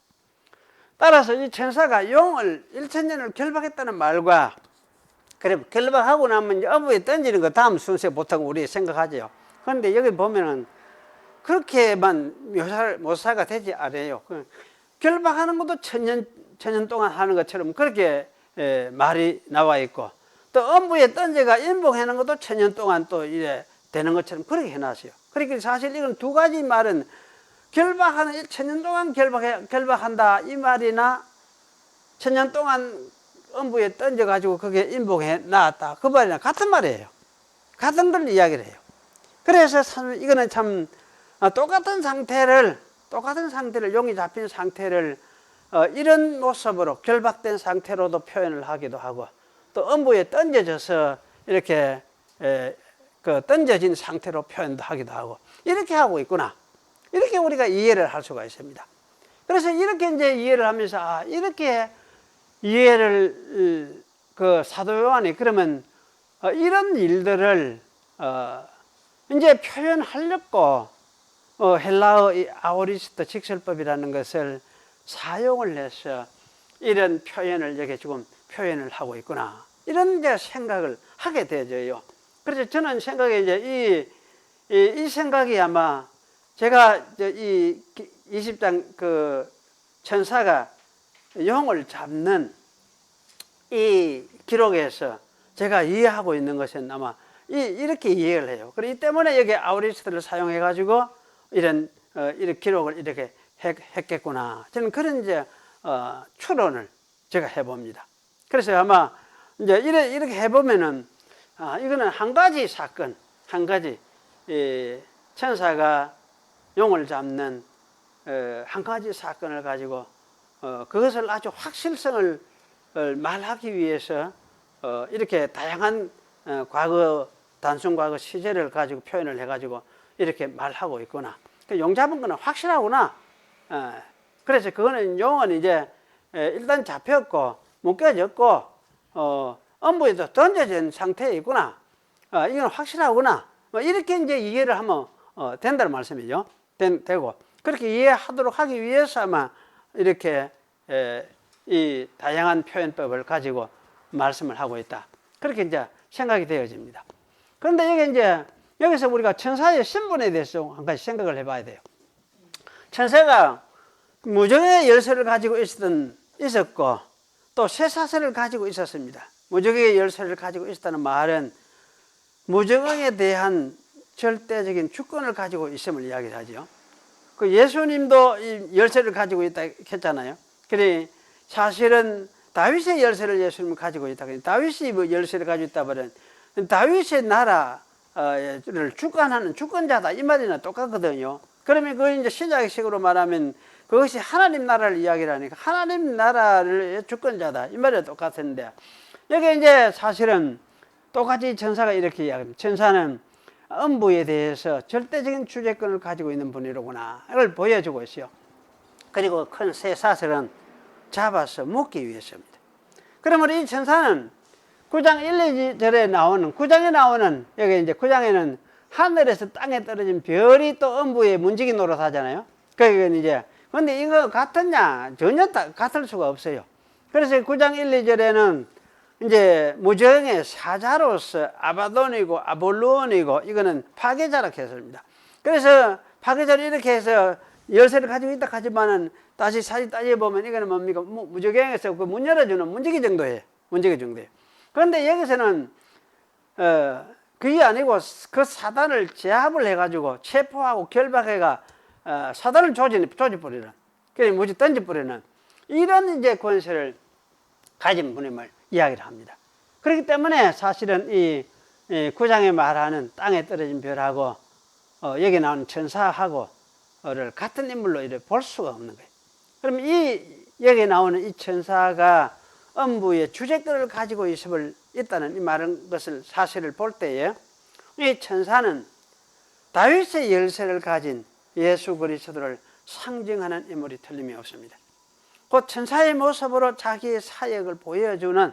따라서 이 천사가 용을 1000년을 결박했다는 말과 그래 결박하고 나면 이제 어부에 던지는 거 다음 순서에 보통 우리 생각하죠. 그런데 여기 보면은 그렇게만 묘사가 되지 않아요. 결박하는 것도 천년 동안 하는 것처럼 그렇게 말이 나와 있고, 또 엄부에 던져가 인봉하는 것도 천년 동안 또 이래 되는 것처럼 그렇게 해놨어요. 그러니까 사실 이건 두 가지 말은 결박하는 천년 동안 결박한다 이 말이나 천년 동안 엄부에 던져가지고 그게 인봉해 놨다 그 말이나 같은 말이에요. 같은 걸 이야기를 해요. 그래서 이거는 참 똑같은 상태를 용이 잡힌 상태를 이런 모습으로 결박된 상태로도 표현을 하기도 하고, 또 엄부에 던져져서 이렇게 그 던져진 상태로 표현도 하기도 하고, 이렇게 하고 있구나, 이렇게 우리가 이해를 할 수가 있습니다. 그래서 이렇게 이제 이해를 하면서 이렇게 이해를 그 사도 요한이 그러면 이런 일들을 이제 표현하려고 헬라어 이 아오리스트 직설법이라는 것을 사용을 해서 이런 표현을 여기 지금 표현을 하고 있구나, 이런 이제 생각을 하게 되어져요. 그래서 저는 생각에 이제 이 생각이 아마 제가 이 20장 그 천사가 용을 잡는 이 기록에서 제가 이해하고 있는 것은 아마 이렇게 이해를 해요. 그렇기 때문에 여기 아우리스트를 사용해 가지고 이런 기록을 이렇게 했겠구나, 저는 그런 이제 추론을 제가 해봅니다. 그래서 아마 이제 이렇게 해보면은 이거는 한 가지 사건, 한 가지 천사가 용을 잡는 한 가지 사건을 가지고 그것을 아주 확실성을 말하기 위해서 이렇게 다양한 과거, 단순 과거 시제를 가지고 표현을 해가지고 이렇게 말하고 있구나, 용 잡은 거는 확실하구나. 그래서 그거는 용은 이제 일단 잡혔고 묶여졌고 엄부에도 던져진 상태에 있구나, 이건 확실하구나, 이렇게 이제 이해를 하면 된다는 말씀이죠. 되고, 그렇게 이해하도록 하기 위해서 아마 이렇게 이 다양한 표현법을 가지고 말씀을 하고 있다, 그렇게 이제 생각이 되어집니다. 그런데 여기 이제 여기서 우리가 천사의 신분에 대해서 한 가지 생각을 해봐야 돼요. 천사가 무적의 열쇠를 가지고 있었고 또 쇠사슬을 가지고 있었습니다. 무적의 열쇠를 가지고 있었다는 말은 무적에 대한 절대적인 주권을 가지고 있음을 이야기하죠. 그 예수님도 이 열쇠를 가지고 있다 했잖아요. 그래 사실은 다윗의 열쇠를 예수님은 가지고 있다. 다윗이 뭐 열쇠를 가지고 있다 말은 다윗의 나라를 주관하는 주권자다 이 말이나 똑같거든요. 그러면 그 이제 신약식으로 말하면 그것이 하나님 나라를 이야기를 하니까 하나님 나라를 주권자다 이 말이나 똑같은데, 여기 이제 사실은 똑같이 천사가 이렇게 이야기합니다. 천사는 음부에 대해서 절대적인 주재권을 가지고 있는 분이로구나, 이걸 보여주고 있어요. 그리고 큰 쇠사슬은 잡아서 묶기 위해서입니다. 그러면 이 천사는 9장 1, 2절에 나오는, 9장에 나오는, 여기 이제 9장에는 하늘에서 땅에 떨어진 별이 또 음부에 문지기 노릇하잖아요. 그러니까 이제, 근데 이거 같았냐? 전혀 같을 수가 없어요. 그래서 9장 1, 2절에는 이제 무정의 사자로서 아바돈이고 아볼루온이고 이거는 파괴자라 했습니다. 그래서 파괴자를 이렇게 해서 열쇠를 가지고 있다 하지만은 다시 사실 따져보면 이거는 뭡니까? 무적행에서 그 문 열어주는 문지기 정도예요. 문지기 정도예요. 그런데 여기서는 그게 아니고 그 사단을 제압을 해가지고 체포하고 결박해가 사단을 조져버리는, 그래 무지 던져버리는 이런 이제 권세를 가진 분임을 이야기를 합니다. 그렇기 때문에 사실은 이 9장에 말하는 땅에 떨어진 별하고 여기 나오는 천사하고를 같은 인물로 이렇게 볼 수가 없는 거예요. 그럼 여기 나오는 이 천사가 음부의 주재권을 가지고 있다는 이 말은 것을 사실을 볼 때에 이 천사는 다윗의 열쇠를 가진 예수 그리스도를 상징하는 인물이 틀림이 없습니다. 곧 천사의 모습으로 자기의 사역을 보여주는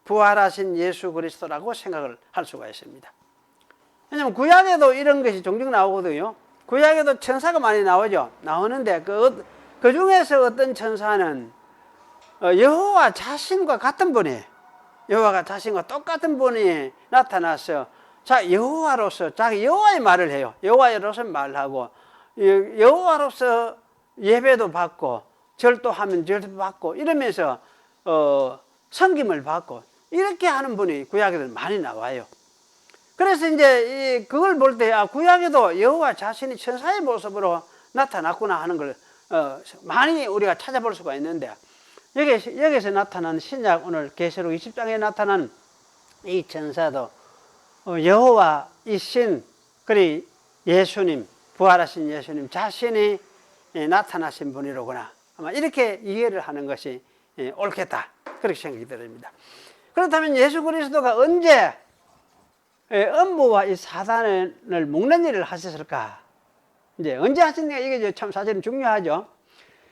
부활하신 예수 그리스도라고 생각을 할 수가 있습니다. 왜냐하면 구약에도 이런 것이 종종 나오거든요. 구약에도 천사가 많이 나오죠. 나오는데 그 중에서 어떤 천사는 여호와 자신과 같은 분이에요. 여호와가 자신과 똑같은 분이 나타나서 여호와로서 자기 여호와의 말을 해요. 여호와로서 말하고 여호와로서 예배도 받고 절도하면 절도 받고 이러면서 섬김을 받고 이렇게 하는 분이 구약에도 많이 나와요. 그래서 이제 그걸 볼 때 구약에도 여호와 자신이 천사의 모습으로 나타났구나 하는 걸 많이 우리가 찾아볼 수가 있는데 여기서 나타난 신약 오늘 계시록 20장에 나타난 이 천사도 여호와이신 그리 예수님, 부활하신 예수님 자신이 나타나신 분이로구나, 아마 이렇게 이해를 하는 것이 옳겠다, 그렇게 생각이 들립니다. 그렇다면 예수 그리스도가 언제 음부와 이 사단을 묶는 일을 하셨을까? 이제 언제 하셨는가, 이게 참 사실은 중요하죠.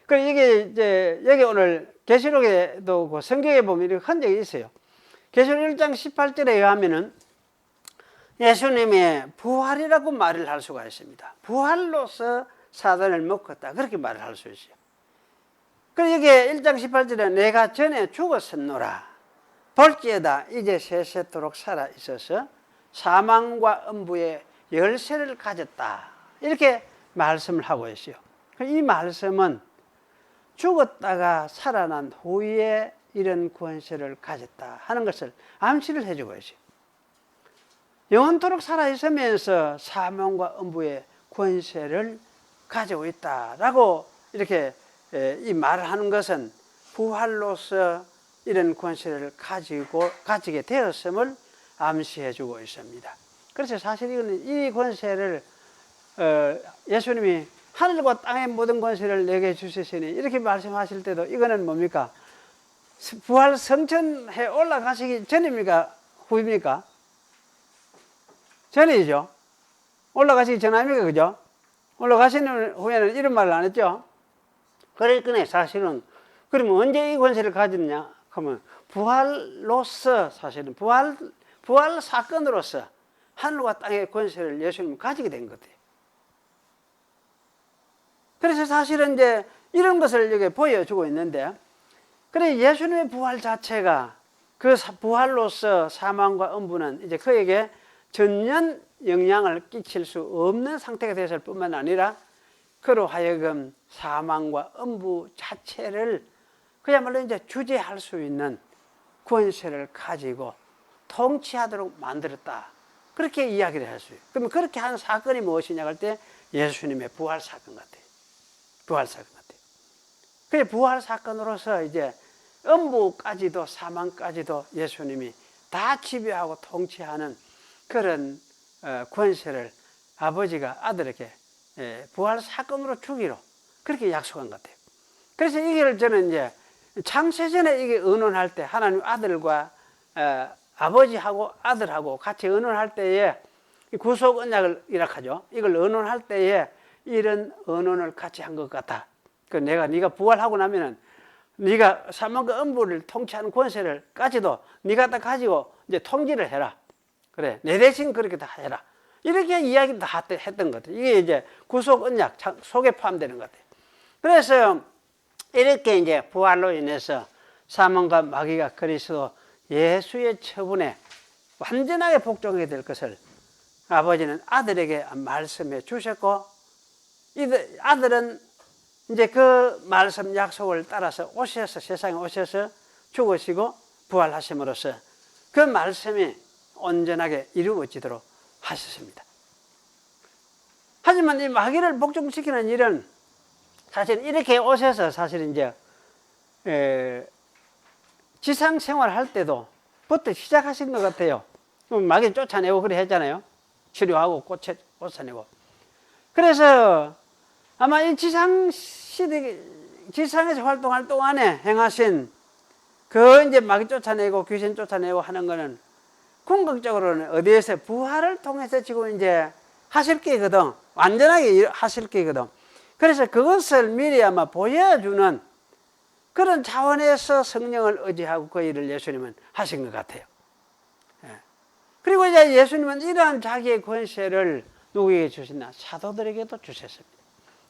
그리고 이게 이제 여기 오늘 계시록에도 그 성경에 보면 이렇게 흔적이 있어요. 계시록 1장 18절에 의하면은 예수님의 부활이라고 말을 할 수가 있습니다. 부활로서 사단을 묶었다, 그렇게 말을 할 수 있어요. 그리고 여기 1장 18절에 내가 전에 죽었었노라 볼지어다 이제 세세토록 살아 있어서 사망과 음부의 열쇠를 가졌다, 이렇게 말씀을 하고 있어요. 이 말씀은 죽었다가 살아난 후에 이런 권세를 가졌다 하는 것을 암시를 해주고 있어요. 영원토록 살아있으면서 사망과 음부의 권세를 가지고 있다라고 이렇게 이 말을 하는 것은 부활로서 이런 권세를 가지게 되었음을 암시해주고 있습니다. 그래서 사실 이거는 이 권세를 예수님이 하늘과 땅의 모든 권세를 내게 주시시니 이렇게 말씀하실 때도 이거는 뭡니까? 부활 성천에 올라가시기 전입니까? 후입니까? 전이죠. 올라가시기 전 아닙니까? 그죠? 올라가시는 후에는 이런 말을 안 했죠. 그러니까 사실은 그러면 언제 이 권세를 가졌냐 하면 부활로서, 사실은 부활 사건으로서 하늘과 땅의 권세를 예수님은 가지게 된 것 같아요. 그래서 사실은 이제 이런 것을 여기 보여주고 있는데, 그래 예수님의 부활 자체가 그 부활로서 사망과 음부는 이제 그에게 전혀 영향을 끼칠 수 없는 상태가 되었을 뿐만 아니라 그로 하여금 사망과 음부 자체를 그야말로 이제 주재할 수 있는 권세를 가지고 통치하도록 만들었다, 그렇게 이야기를 할 수 있어요. 그러면 그렇게 한 사건이 무엇이냐 할 때 예수님의 부활 사건 같아요. 부활 사건 같아요. 그 부활 사건으로서 이제 음부까지도 사망까지도 예수님이 다 지배하고 통치하는 그런 권세를 아버지가 아들에게 부활 사건으로 주기로 그렇게 약속한 것 같아요. 그래서 이걸 저는 이제 창세전에 이게 의논할 때 하나님 아들과 아버지하고 아들하고 같이 의논할 때에 구속 언약을 이락하죠. 이걸 의논할 때에 이런 언어를 같이 한 것 같다. 그 네가 부활하고 나면은 네가 사망과 음부를 통치하는 권세를까지도 네가 다 가지고 이제 통지를 해라. 그래, 내 대신 그렇게 다 해라. 이렇게 이야기를 다 했던 것 같아요. 이게 이제 구속 언약 속에 포함되는 것 같아요. 그래서 이렇게 이제 부활로 인해서 사망과 마귀가 그리스도 예수의 처분에 완전하게 복종하게 될 것을 아버지는 아들에게 말씀해 주셨고, 아들은 이제 그 말씀 약속을 따라서 세상에 오셔서 죽으시고 부활하심으로써 그 말씀이 온전하게 이루어지도록 하셨습니다. 하지만 이 마귀를 복종시키는 일은 사실 이렇게 오셔서 사실 이제 지상 생활할 때도 부터 시작하신 것 같아요. 마귀 쫓아내고 그래 했잖아요. 치료하고 쫓아내고. 그래서 아마 이 지상에서 활동할 동안에 행하신 그 이제 마귀 쫓아내고 귀신 쫓아내고 하는 거는 궁극적으로는 어디에서 부활을 통해서 지금 이제 하실 게거든. 완전하게 하실 게거든. 그래서 그것을 미리 아마 보여주는 그런 차원에서 성령을 의지하고 그 일을 예수님은 하신 것 같아요. 그리고 이제 예수님은 이러한 자기의 권세를 누구에게 주셨나? 사도들에게도 주셨습니다.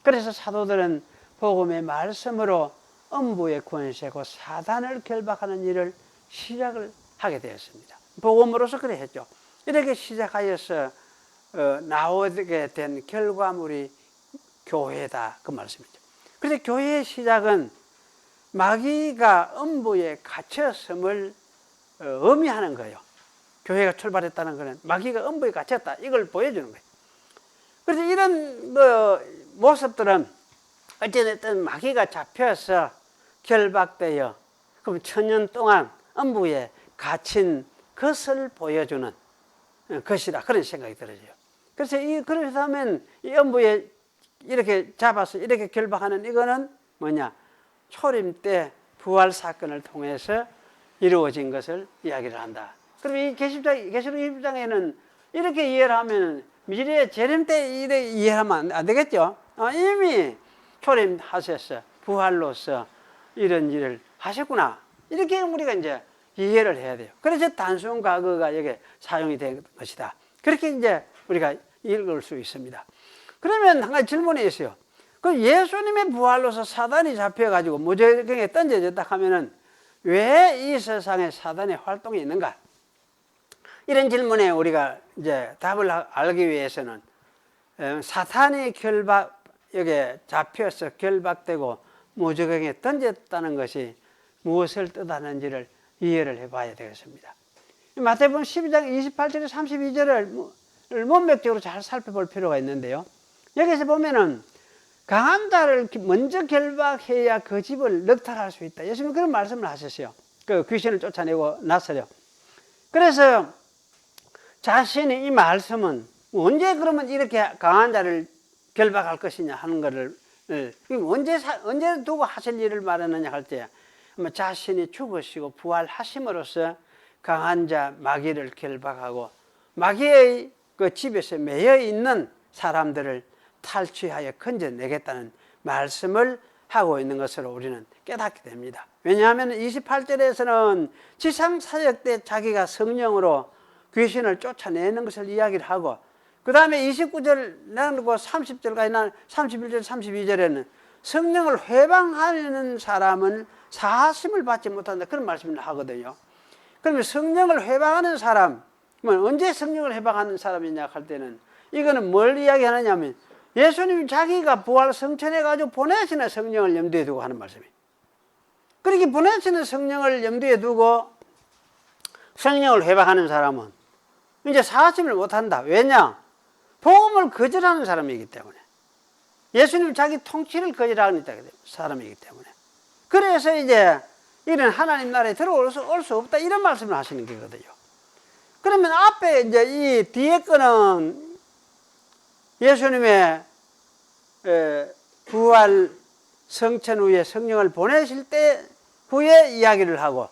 그래서 사도들은 복음의 말씀으로 음부의 권세고 사단을 결박하는 일을 시작을 하게 되었습니다. 복음으로서 그래 했죠. 이렇게 시작하여서 나오게 된 결과물이 교회다, 그 말씀이죠. 그래서 교회의 시작은 마귀가 음부에 갇혔음을 의미하는 거예요. 교회가 출발했다는 것은 마귀가 음부에 갇혔다, 이걸 보여주는 거예요. 그래서 이런 모습들은 어찌됐든 마귀가 잡혀서 결박되어 그럼 천년 동안 음부에 갇힌 것을 보여주는 것이다, 그런 생각이 들어요. 그래서 그렇다면 이 음부에 이렇게 잡아서 이렇게 결박하는 이거는 뭐냐? 초림 때 부활 사건을 통해서 이루어진 것을 이야기를 한다. 그럼 이 계시록 20장에는 이렇게 이해를 하면 미래의 재림 때 이렇게 이해하면 안 되겠죠? 이미 초림하셔서 부활로서 이런 일을 하셨구나, 이렇게 우리가 이제 이해를 해야 돼요. 그래서 단순 과거가 여기 사용이 된 것이다, 그렇게 이제 우리가 읽을 수 있습니다. 그러면 한 가지 질문이 있어요. 그 예수님의 부활로서 사단이 잡혀가지고 무저경에 던져졌다 하면은 왜 이 세상에 사단의 활동이 있는가? 이런 질문에 우리가 이제 답을 알기 위해서는 사탄이 여기에 잡혀서 결박되고 무저경에 던졌다는 것이 무엇을 뜻하는지를 이해를 해봐야 되겠습니다. 마태복음 12장 28절에 32절을 문맥적으로 잘 살펴볼 필요가 있는데요. 여기서 보면은 강한 자를 먼저 결박해야 그 집을 넉탈할 수 있다, 예수님은 그런 말씀을 하셨어요. 그 귀신을 쫓아내고 나서요. 그래서 자신이 이 말씀은 언제 그러면 이렇게 강한 자를 결박할 것이냐 하는 것을 언제 두고 하실 일을 말하느냐 할 때 자신이 죽으시고 부활하심으로써 강한 자 마귀를 결박하고 마귀의 그 집에서 매여 있는 사람들을 탈취하여 건져내겠다는 말씀을 하고 있는 것으로 우리는 깨닫게 됩니다. 왜냐하면 28절에서는 지상사역 때 자기가 성령으로 귀신을 쫓아내는 것을 이야기를 하고, 그 다음에 29절 나누고 30절까지 31절 32절에는 성령을 회방하는 사람은 사하심을 받지 못한다, 그런 말씀을 하거든요. 그러면 성령을 회방하는 사람은 언제 성령을 회방하는 사람이냐 할 때는 이거는 뭘 이야기하느냐면 예수님이 자기가 부활 성천해가지고 보내시는 성령을 염두에 두고 하는 말씀이에요. 그렇게 보내시는 성령을 염두에 두고 성령을 회방하는 사람은 이제 사하심을 못한다. 왜냐? 복음을 거절하는 사람이기 때문에, 예수님 자기 통치를 거절하는 사람이기 때문에. 그래서 이제 이런 하나님 나라에 들어올 수 없다, 이런 말씀을 하시는 거거든요. 그러면 앞에 이제 이 뒤에 거는 예수님의 부활 성천 후에 성령을 보내실 때 후에 이야기를 하고,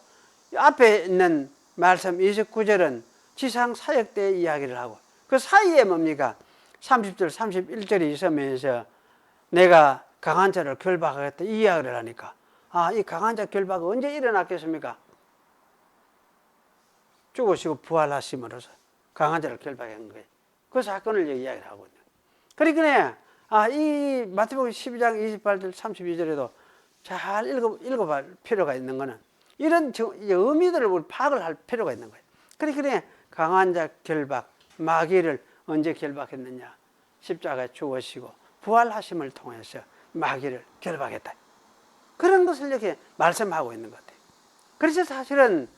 앞에 있는 말씀 29절은 지상 사역 때 이야기를 하고, 그 사이에 뭡니까? 30절 31절이 있으면서 내가 강한 자를 결박하겠다, 이 이야기를 하니까 이 강한 자 결박은 언제 일어났겠습니까? 죽으시고 부활하심으로써 강한 자를 결박한 거예요. 그 사건을 이야기를 하고 있는 거예요. 그러니까 이 마태복음 12장 28절 32절에도 잘 읽어볼 필요가 있는 거는 이런 의미들을 우리 파악을 할 필요가 있는 거예요. 그러니까 강한 자 결박, 마귀를 언제 결박했느냐? 십자가에 죽으시고 부활하심을 통해서 마귀를 결박했다, 그런 것을 이렇게 말씀하고 있는 것 같아요. 그래서 사실은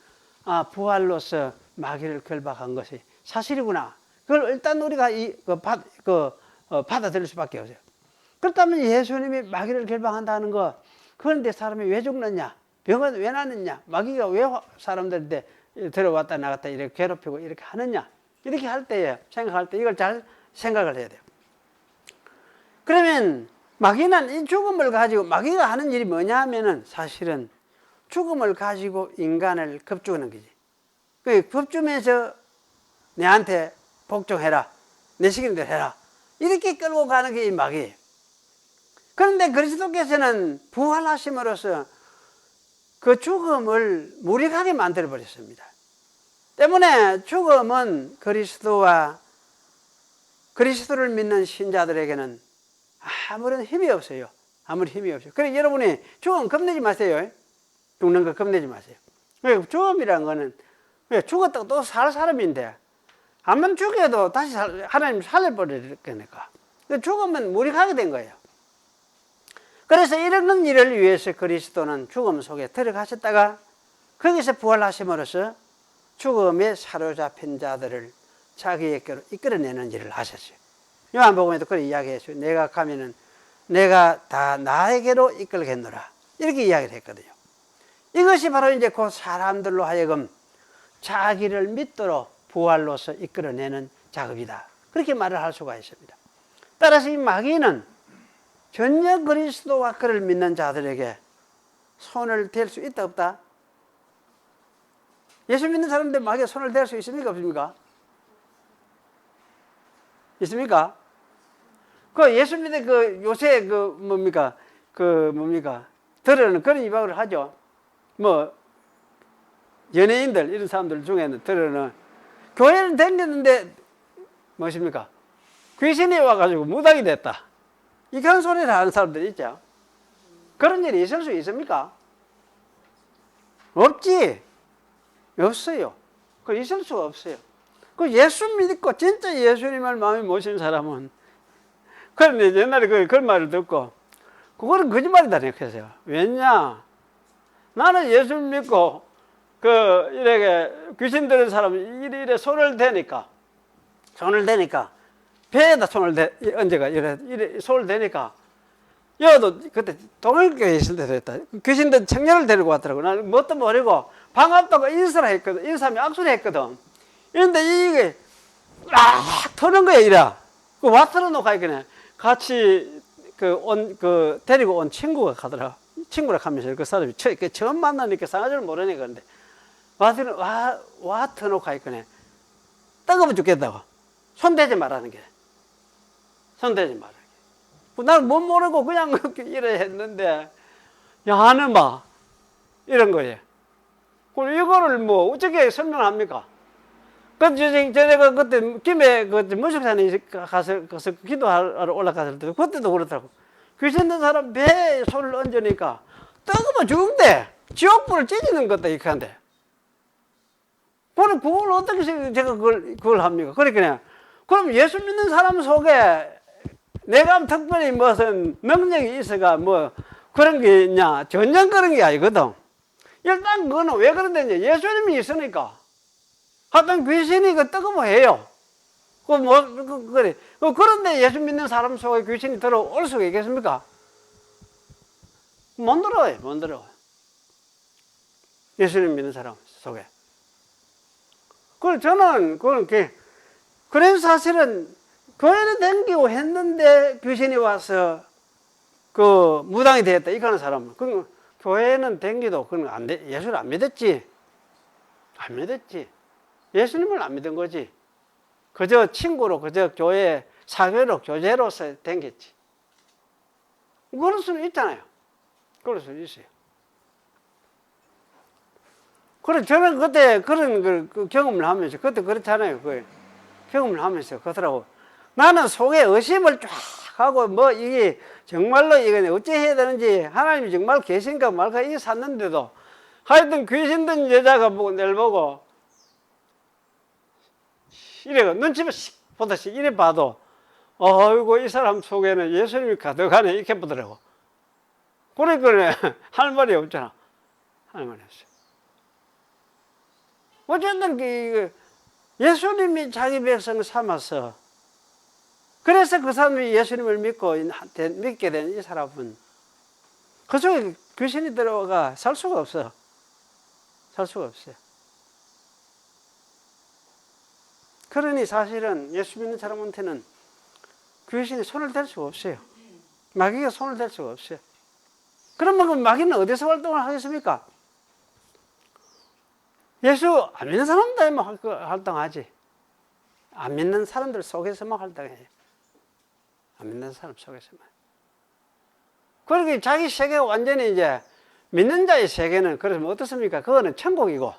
부활로서 마귀를 결박한 것이 사실이구나. 그걸 일단 우리가 받아들일 수밖에 없어요. 그렇다면 예수님이 마귀를 결박한다는 거, 그런데 사람이 왜 죽느냐? 병은 왜 나느냐? 마귀가 왜 사람들한테 들어왔다 나갔다 이렇게 괴롭히고 이렇게 하느냐? 이렇게 할 때에, 생각할 때 이걸 잘 생각을 해야 돼요. 그러면 마귀는 이 죽음을 가지고, 마귀가 하는 일이 뭐냐 하면은 사실은 죽음을 가지고 인간을 겁주는 거지. 그 겁주면서 내한테 복종해라, 내 시키는 대로 해라, 이렇게 끌고 가는 게 이 마귀예요. 그런데 그리스도께서는 부활하심으로써 그 죽음을 무력하게 만들어 버렸습니다. 때문에 죽음은 그리스도를 믿는 신자들에게는 아무런 힘이 없어요. 아무리 힘이 없어요. 그래서 여러분이 죽음 겁내지 마세요. 죽는 거 겁내지 마세요. 죽음이라는 거는 죽었다고 또 살 사람인데, 한번 죽여도 다시 하나님 살려버릴 거니까. 죽으면 무력하게 된 거예요. 그래서 이런 일을 위해서 그리스도는 죽음 속에 들어가셨다가 거기서 부활하심으로써 죽음에 사로잡힌 자들을 자기에게로 이끌어내는 일을 하셨어요. 요한복음에도 그렇게 이야기했어요. 내가 가면은 내가 다 나에게로 이끌겠노라, 이렇게 이야기를 했거든요. 이것이 바로 이제 그 사람들로 하여금 자기를 믿도록 부활로서 이끌어내는 작업이다, 그렇게 말을 할 수가 있습니다. 따라서 이 마귀는 전혀 그리스도와 그를 믿는 자들에게 손을 댈 수 있다 없다? 예수 믿는 사람들 마귀가 손을 댈 수 있습니까 없습니까? 있습니까? 그 예수 믿는 요새 들으는 그런 이야기를 하죠. 뭐 연예인들 이런 사람들 중에는 들으는 교회를 다녔는데 무엇입니까? 귀신이 와가지고 무당이 됐다, 이런 소리를 하는 사람들이 있죠. 그런 일이 있을 수 있습니까? 없지. 없어요. 그 있을 수가 없어요. 그 예수 믿고 진짜 예수님을 마음에 모신 사람은, 그런데 옛날에 그 말을 듣고 그거는 거짓말이다 생각했어요. 왜냐? 나는 예수 믿고 이렇게 귀신 들은 사람이 이래 손을 대니까 배에다 손을 얹어가 이래 손을 대니까, 여도 그때 동일교회 있을 때도 했다. 귀신들 청년을 데리고 왔더라고. 나는 뭣도 모르고 반갑다고 인사를 했거든. 인사하며 악수를 했거든. 그런데 이게 터는 거야, 이래. 와 틀어놓고 하니까 같이 데리고 온 친구가 가더라. 친구라 하면서 그 사람이 처음 만나니까 상하지를 모르니까, 그런데 와 터놓고 하니까 뜨거워 죽겠다고. 손대지 말라는 게. 손대지 말라는 게. 나는 못 모르고 그냥 이래 했는데, 야, 하는 마. 이런 거예요. 그럼 이거를 뭐 어떻게 설명합니까? 전에 그때 김해 무식산에 가서 기도하러 올라갔을 때 그때도 그렇더라고. 귀신 든 사람 배에 손을 얹으니까 뜨거워 죽은데 지옥불을 찢는 것다 이렇게 한대. 그걸 어떻게 제가 그걸 합니까? 그러니까 그럼 예수 믿는 사람 속에 내가 특별히 무슨 능력이 있어가 뭐 그런 게 있냐? 전혀 그런 게 아니거든. 일단 그거는 왜 그런데 예수님이 있으니까. 하여튼 귀신이 뜨거워해요. 그래. 그런데 예수 믿는 사람 속에 귀신이 들어올 수가 있겠습니까? 못 들어요, 못 들어요. 예수님 믿는 사람 속에. 그래서 사실은 교회를 댕기고 했는데 귀신이 와서 무당이 되었다, 이거는 사람은. 교회는 댕기도 그건 안 돼. 예수를 안 믿었지. 안 믿었지. 예수님을 안 믿은 거지. 그저 친구로, 그저 교회 사교로, 교제로서 댕겼지. 그럴 수는 있잖아요. 그럴 수는 있어요. 그래, 저는 그때 그런 경험을 하면서, 그때 그렇잖아요. 경험을 하면서 그러더라고. 나는 속에 의심을 쫙 하고, 이게 정말로 이게 어찌 해야 되는지, 하나님이 정말 계신가 말까, 이게 샀는데도, 하여튼 귀신 든 여자가 내를 보고, 이래 눈치만 씩 보듯이 이래 봐도 어이구 이 사람 속에는 예수님이 가득하네 이렇게 보더라고. 그러니까 할 말이 없잖아. 할 말이 없어요. 어쨌든 예수님이 자기 백성 삼아서, 그래서 그 사람이 예수님을 믿게 된 이 사람은 그 속에 귀신이 들어가 살 수가 없어요. 살 수가 없어요. 그러니 사실은 예수 믿는 사람한테는 귀신이 손을 댈 수가 없어요. 마귀가 손을 댈 수가 없어요. 그러면 그 마귀는 어디서 활동을 하겠습니까? 예수 안 믿는 사람들만 활동하지. 안 믿는 사람들 속에서만 활동해요. 안 믿는 사람 속에서만. 그러니까 자기 세계가 완전히 이제 믿는 자의 세계는 그러면 어떻습니까? 그거는 천국이고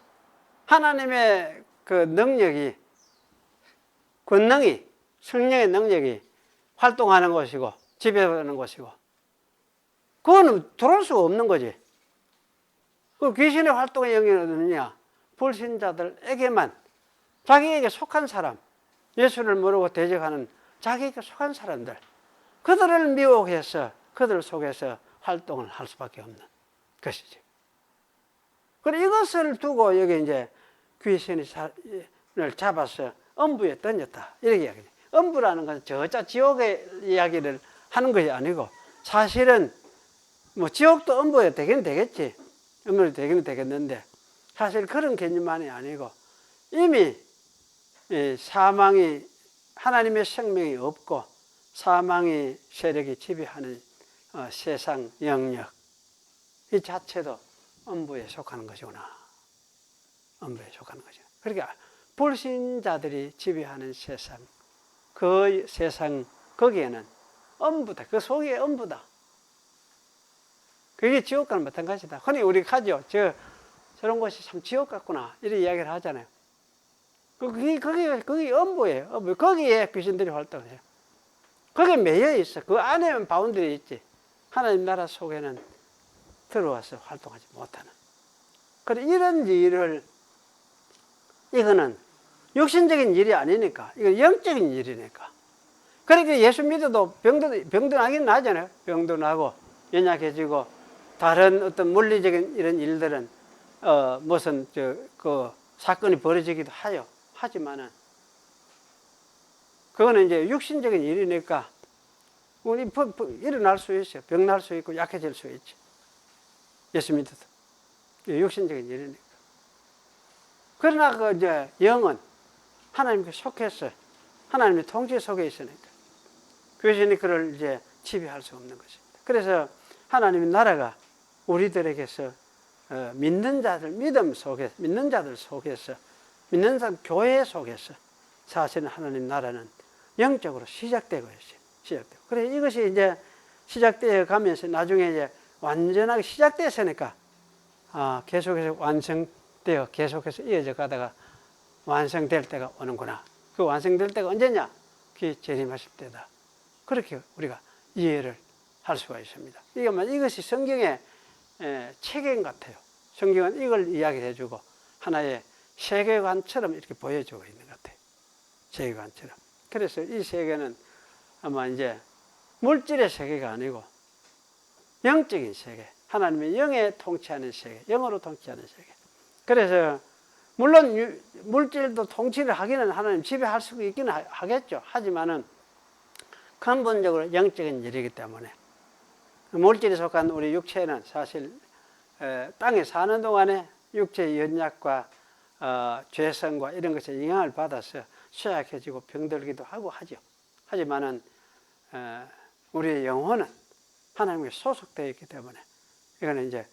하나님의 그 능력이, 권능이, 성령의 능력이 활동하는 것이고 지배하는 것이고, 그거는 들어올 수가 없는 거지. 그 귀신의 활동의 영역은 어디냐? 불신자들에게만, 자기에게 속한 사람, 예수를 모르고 대적하는 자기에게 속한 사람들, 그들을 미혹해서 그들 속에서 활동을 할 수밖에 없는 것이지. 그리고 이것을 두고 여기 이제 귀신을 잡아서 엄부에 던졌다, 이렇게 이야기해요. 엄부라는 것은 저자 지옥의 이야기를 하는 것이 아니고, 사실은 뭐 지옥도 엄부에 되긴 되겠지. 엄부에 되긴 되겠는데, 사실 그런 개념만이 아니고 이미 사망이, 하나님의 생명이 없고 사망의 세력이 지배하는 세상 영역, 이 자체도 엄부에 속하는 것이구나. 엄부에 속하는 거죠. 그러니까 불신자들이 지배하는 세상, 그 세상, 거기에는 엄부다. 그 속에 엄부다. 그게 지옥과는 마찬가지다. 흔히 우리가 하죠. 저런 곳이 참 지옥 같구나, 이런 이야기를 하잖아요. 그게 엄부예요. 엄부. 거기에 귀신들이 활동해요. 거기에 매여 있어. 그 안에는 바운드리 있지. 하나님 나라 속에는 들어와서 활동하지 못하는. 그래, 이런 일을, 이거는 육신적인 일이 아니니까, 이건 영적인 일이니까. 그러니까 예수 믿어도 병도 나긴 나잖아요. 병도 나고 연약해지고, 다른 어떤 물리적인 이런 일들은 무슨 그 사건이 벌어지기도 하요. 하지만은 그거는 이제 육신적인 일이니까 우리 일어날 수 있어요. 병 날 수 있고 약해질 수 있지. 예수 믿어도 육신적인 일이니까. 그러나 그 이제 영은 하나님께 속해서 하나님의 통치 속에 있으니까 귀신이 그를 이제 지배할 수 없는 것입니다. 그래서 하나님의 나라가 우리들에게서 믿는 자들, 믿음 속에서, 믿는 자들 속에서, 믿는 사람 교회 속에서 사실은 하나님 나라는 영적으로 시작되고 있어요. 시작되고. 그래, 이것이 이제 시작되어 가면서 나중에 이제 완전하게 시작됐으니까 계속해서 완성되어 계속해서 이어져 가다가 완성될 때가 오는구나. 그 완성될 때가 언제냐? 그게 재림하실 때다. 그렇게 우리가 이해를 할 수가 있습니다. 이것이 성경의 체계인 것 같아요. 성경은 이걸 이야기해 주고 하나의 세계관처럼 이렇게 보여주고 있는 것 같아요. 세계관처럼. 그래서 이 세계는 아마 이제 물질의 세계가 아니고 영적인 세계, 하나님의 영에 통치하는 세계, 영으로 통치하는 세계. 그래서 물론 물질도 통치를 하기는 하나님 지배할 수 있기는 하겠죠. 하지만은 근본적으로 영적인 일이기 때문에 물질에 속한 우리 육체는 사실 땅에 사는 동안에 육체의 연약과 죄성과 이런 것에 영향을 받아서 쇠약해지고 병들기도 하고 하죠. 하지만은 우리의 영혼은 하나님께 소속되어 있기 때문에 이거는 이제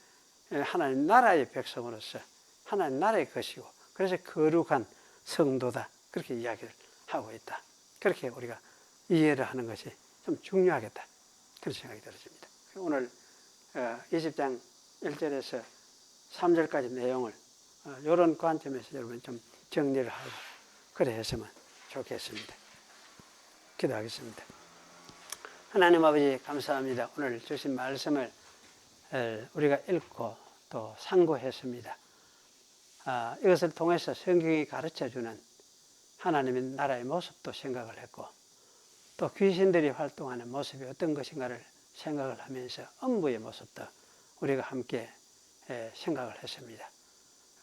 하나님 나라의 백성으로서 하나님 나라의 것이고, 그래서 거룩한 성도다, 그렇게 이야기를 하고 있다. 그렇게 우리가 이해를 하는 것이 좀 중요하겠다, 그런 생각이 들어집니다. 오늘 20장 1절에서 3절까지 내용을 이런 관점에서 여러분 좀 정리를 하고 그래 했으면 좋겠습니다. 기도하겠습니다. 하나님 아버지 감사합니다. 오늘 주신 말씀을 우리가 읽고 또 상고했습니다. 이것을 통해서 성경이 가르쳐주는 하나님의 나라의 모습도 생각을 했고, 또 귀신들이 활동하는 모습이 어떤 것인가를 생각을 하면서 엄부의 모습도 우리가 함께 생각을 했습니다.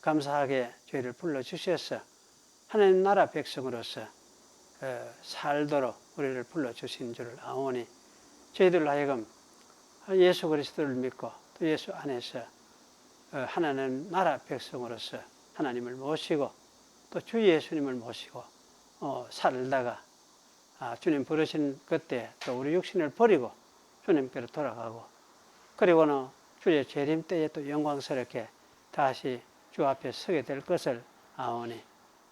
감사하게 저희를 불러주셔서 하나님 나라 백성으로서 살도록 우리를 불러주신 줄을 아오니 저희들 하여금 예수 그리스도를 믿고 또 예수 안에서 하나님 나라 백성으로서 하나님을 모시고 또 주 예수님을 모시고 살다가 주님 부르신 그때 또 우리 육신을 버리고 주님께로 돌아가고 그리고는 주의 재림 때에 또 영광스럽게 다시 주 앞에 서게 될 것을 아오니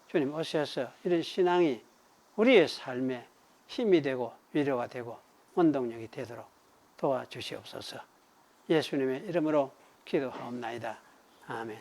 주님 오셔서 이런 신앙이 우리의 삶에 힘이 되고 위로가 되고 원동력이 되도록 도와주시옵소서. 예수님의 이름으로 기도하옵나이다. 아멘.